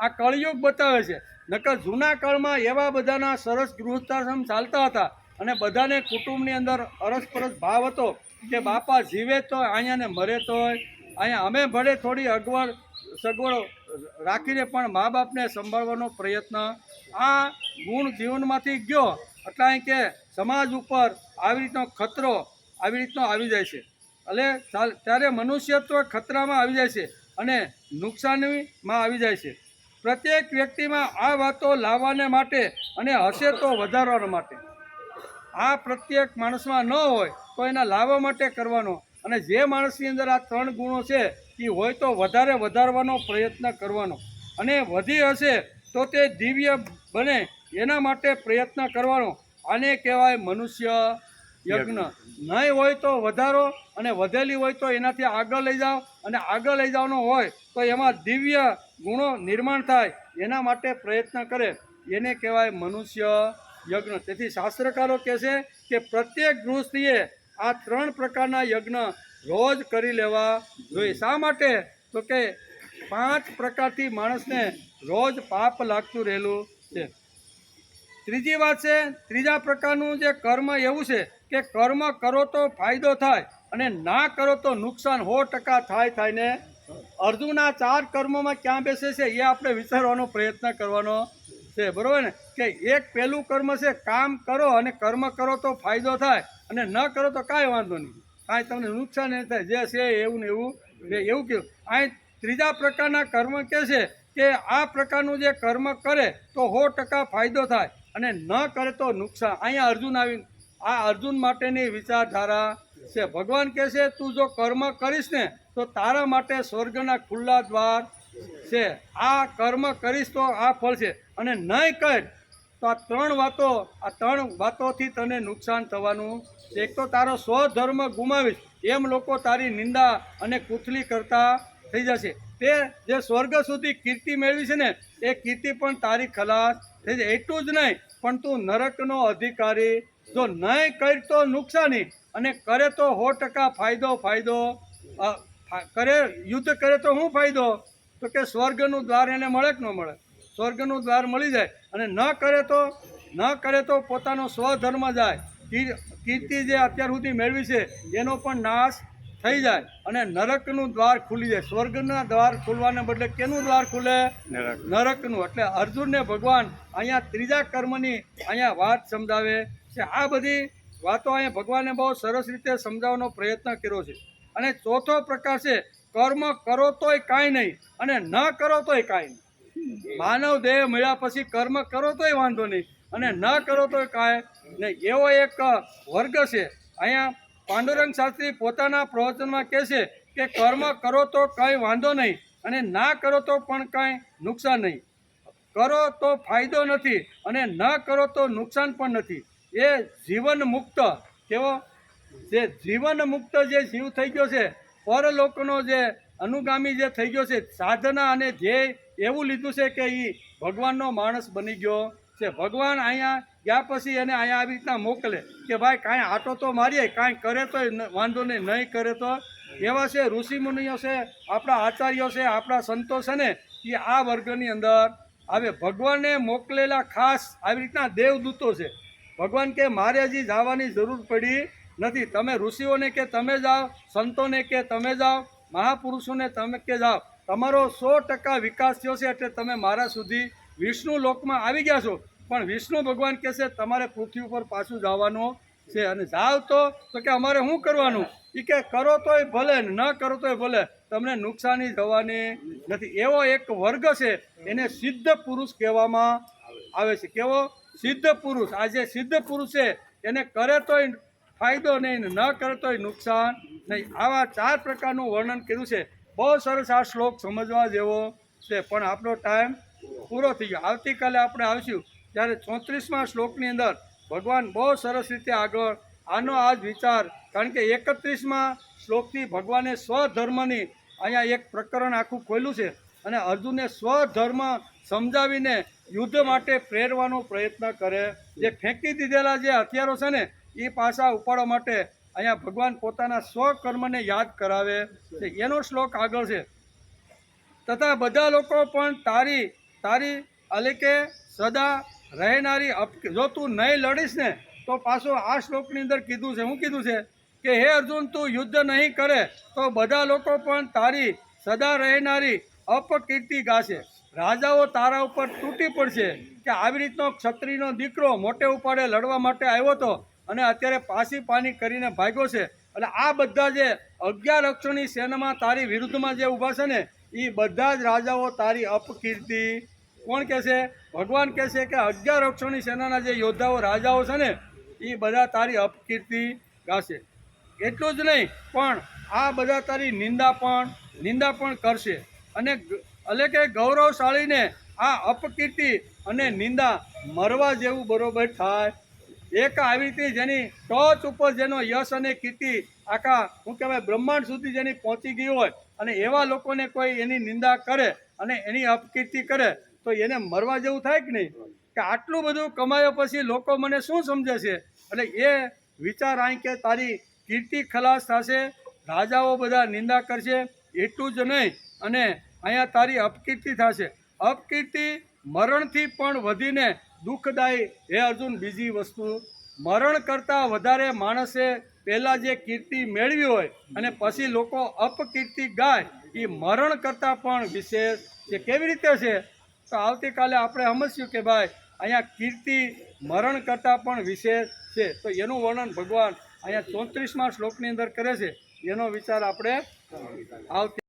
આ કળિયુગ બતાવે છે. નકર જૂના કાળમાં એવા બધાના સરસ ગૃહસ્થાશ્રમ ચાલતા હતા અને બધાને કુટુંબની અંદર અરસપરસ ભાવ હતો કે બાપા જીવે તો અહીંયા ને મરે તો અહીંયા. અમે ભલે થોડી અગવડ સગવડો રાખીને પણ મા બાપને સંભાળવાનો પ્રયત્ન. આ ગુણ જીવનમાંથી ગયો એટલે અહીં કે સમાજ ઉપર આવી રીતનો ખતરો આવી રીતનો આવી જાય છે. એટલે ત્યારે મનુષ્યત્વ ખતરામાં આવી જાય છે અને નુકસાનીમાં આવી જાય છે. પ્રત્યેક વ્યક્તિમાં આ વાતો લાવવાને માટે અને હશે તો વધારવા માટે, આ પ્રત્યેક માણસમાં ન હોય તો એના લાવવા માટે કરવાનો, અને જે માણસની અંદર આ 3 ગુણો છે એ હોય તો વધારવાનો પ્રયત્ન કરવાનો, અને વધી હશે તો તે દિવ્ય બને એના માટે પ્રયત્ન કરવાનો. આને કહેવાય મનુષ્ય યજ્ઞ. નહીં હોય તો વધારો, અને વધેલી હોય તો એનાથી આગળ લઈ જાઓ, અને આગળ લઈ જવાનો હોય તો એમાં દિવ્ય ગુણો નિર્માણ થાય એના માટે પ્રયત્ન કરે, એને કહેવાય મનુષ્ય યજ્ઞ. તેથી શાસ્ત્રકારો કહે છે કે પ્રત્યેક ગૃહસ્થીએ આ 3 પ્રકારના યજ્ઞ રોજ કરી લેવા જોઈએ. શા માટે? તો કે 5 પ્રકારથી માણસને રોજ પાપ લાગતું રહેલું છે. ત્રીજી વાત છે, ત્રીજા પ્રકારનું જે કર્મ એવું છે કે કર્મ કરો તો ફાયદો થાય અને ના કરો તો નુકસાન 100% થાય ને. અર્જુનના 4 કર્મોમાં ક્યાં બેસે છે એ આપણે વિચારવાનો પ્રયત્ન કરવાનો છે, બરોબર ને? કે એક પહેલું કર્મ છે કામ કરો, અને કર્મ કરો તો ફાયદો થાય, અને ન કરો તો કાંઈ વાંધો નહીં, કાંઈ તમને નુકસાન નહીં થાય, જે છે એવું ને એવું કહ્યું. અહીં ત્રીજા પ્રકારના કર્મ કહે છે કે આ પ્રકારનું જે કર્મ કરે તો 100% ફાયદો થાય, અને ન કરે તો નુકસાન. અહીંયા અર્જુન માટેની વિચારધારા છે. ભગવાન કહે છે તું જો કર્મ કરીશ ને તો તારા માટે સ્વર્ગના ખુલ્લા દ્વાર છે. આ કર્મ કરીશ તો આ ફળ છે, અને નહીં કર તો આ 3 વાતોથી તને નુકસાન થવાનું. એક તો તારો સ્વધર્મ ગુમાવીશ, એમ લોકો તારી નિંદા અને કુથલી કરતા થઈ જશે. તે જે સ્વર્ગ સુધી કીર્તિ મેળવી છે ને એ કીર્તિ પણ તારી ખલાસ થઈ જાય. એટલું જ નહીં, પણ તું નરકનો અધિકારી. જો નહીં કર તો નુકસાની, અને કરે તો 100% ફાયદો. કરે યુદ્ધ કરે તો શું ફાયદો? તો કે સ્વર્ગનું દ્વાર એને મળે કે ન મળે? સ્વર્ગનું દ્વાર મળી જાય. અને ન કરે તો પોતાનો સ્વધર્મ જાય, કીર્તિ જે અત્યાર સુધી મેળવી છે એનો પણ નાશ થઈ જાય, અને નરકનું દ્વાર ખુલી જાય. સ્વર્ગના દ્વાર ખુલવાને બદલે કેનું દ્વાર ખુલે? નરકનું. એટલે અર્જુનને ભગવાન અહીંયા ત્રીજા કર્મની અહીંયા વાત સમજાવે છે. આ બધી વાતો અહીંયા ભગવાને બહુ સરસ રીતે સમજાવવાનો પ્રયત્ન કર્યો છે. અને ચોથો પ્રકાર છે કર્મ કરો તોય કાંઈ નહીં, અને ન કરો તોય કાંઈ નહીં. માનવ દેહ મળ્યા પછી કર્મ કરો તોય વાંધો નહીં, અને ન કરો તોય કાંઈ નહીં. એવો એક વર્ગ છે. અહીંયા પાંડુરંગ શાસ્ત્રી પોતાના પ્રવચનમાં કહે છે કે કર્મ કરો તો કંઈ વાંધો નહીં, અને ના કરો તો પણ કાંઈ નુકસાન નહીં. કરો તો ફાયદો નથી, અને ન કરો તો નુકસાન પણ નથી. એ જીવન મુક્ત. કેવો? જે જીવન મુક્ત જે જીવ થઈ ગયો છે, પરલોકનો જે અનુગામી જે થઈ ગયો છે, સાધના અને ધ્યેય એવું લીધું છે કે એ ભગવાનનો માણસ બની ગયો છે. ભગવાન અહીંયા ગયા પછી એને અહીંયા આવી રીતના મોકલે કે ભાઈ કાંઈ આટો તો મારીએ, કાંઈ કરે તો વાંધો નહીં કરે તો. એવા છે ઋષિમુનિઓ છે, આપણા આચાર્યો છે, આપણા સંતો છે ને, એ આ વર્ગની અંદર આવે. ભગવાને મોકલેલા ખાસ આવી રીતના દેવદૂતો છે. ભગવાન કે મારે હજી જવાની જરૂર પડી નથી. તમે ઋષિઓને કે તમે જાઓ, સંતોને કે તમે જાઓ, મહાપુરુષોને તમે કે જાઓ. તમારો 100% વિકાસ થયો છે, એટલે તમે મારા સુધી વિષ્ણુ લોકમાં આવી ગયા છો. પણ વિષ્ણુ ભગવાન કહે છે તમારે પૃથ્વી ઉપર પાછું જવાનું છે, અને જાવ તો કે અમારે શું કરવાનું? એ કે કરો તોય ભલે, ન કરો તોય ભલે, તમને નુકસાની થવાની નથી. એવો એક વર્ગ છે, એને સિદ્ધ પુરુષ કહેવામાં આવે છે. કેવો? સિદ્ધ પુરુષ. આ જે સિદ્ધ પુરુષ છે એને કરે તોય ફાયદો નહીં, ન કરે તોય નુકસાન નહીં. આવા 4 પ્રકારનું વર્ણન કર્યું છે. બહુ સરસ આ શ્લોક સમજવા જેવો છે, પણ આપણો ટાઈમ પૂરો થઈ ગયો. આવતીકાલે આપણે આવીશું ત્યારે 34મા શ્લોકની અંદર ભગવાન બહુ સરસ રીતે આગળ આનો આ જ વિચાર, કારણ કે 31મા શ્લોકથી ભગવાને સ્વધર્મની અહીંયા એક પ્રકરણ આખું ખોલ્યું છે, અને અર્જુનને સ્વધર્મ સમજાવીને યુદ્ધ માટે પ્રેરવાનો પ્રયત્ન કરે. જે ફેંકી દીધેલા જે હથિયારો છે ને એ પાછા ઉપાડવા માટે અહીંયા ભગવાન પોતાના સ્વકર્મને યાદ કરાવે છે. એનો શ્લોક આગળ છે. તથા બધા લોકો પણ તારી એટલે કે સદા રહેનારી, જો તું નહીં લડીશ ને તો પાછો આ શ્લોકની અંદર કીધું છે. શું કીધું છે? કે હે અર્જુન, તું યુદ્ધ નહીં કરે તો બધા લોકો પણ તારી સદા રહેનારી અપકીર્તિ ગાશે. રાજાઓ તારા ઉપર તૂટી પડશે કે આવી રીતનો ક્ષત્રિયનો દીકરો મોટે ઉપાડે લડવા માટે આવ્યો હતો, અને અત્યારે પાછી પાની કરીને ભાગ્યો છે. એટલે આ બધા જે 11 અક્ષોની સેનામાં તારી વિરુદ્ધમાં જે ઊભા છે ને એ બધા જ રાજાઓ તારી અપકીર્તિ કોણ કહે છે? ભગવાન કહે છે કે 11 અક્ષોની સેનાના જે યોદ્ધાઓ રાજાઓ છે ને એ બધા તારી અપકીર્તિ ગાશે. એટલું જ નહીં પણ આ બધા તારી નિંદા પણ કરશે. અને એટલે કે ગૌરવશાળીને આ અપકીર્તિ અને નિંદા મરવા જેવું બરોબર થાય. એક આવી રીતે જેની ટોચ ઉપર જેનો યશ અને કીર્તિ આખા શું કહેવાય બ્રહ્માંડ સુધી જેની પહોંચી ગઈ હોય અને એવા લોકોને કોઈ એની નિંદા કરે અને એની અપકીર્તિ કરે તો એને મરવા જેવું થાય કે નહીં? કે આટલું બધું કમાયો પછી લોકો મને શું સમજે છે? એટલે એ વિચાર અહીં કે તારી કીર્તિ ખલાસ થશે, રાજાઓ બધા નિંદા કરશે. એટલું જ નહીં અને અહીંયા તારી અપકીર્તિ થશે. અપકીર્તિ મરણથી પણ વધીને દુઃખદાયી. હે અર્જુન, બીજી વસ્તુ મરણ કરતાં વધારે માણસે પહેલાં જે કીર્તિ મેળવી હોય અને પછી લોકો અપકીર્તિ ગાય એ મરણ કરતાં પણ વિશેષ છે. કેવી રીતે છે? તો આવતીકાલે આપણે સમજશું કે ભાઈ અહીંયા કીર્તિ મરણ કરતાં પણ વિશેષ છે. તો એનું વર્ણન ભગવાન અહીંયા 34મા શ્લોકની અંદર કરે છે. એનો વિચાર આપણે આવતી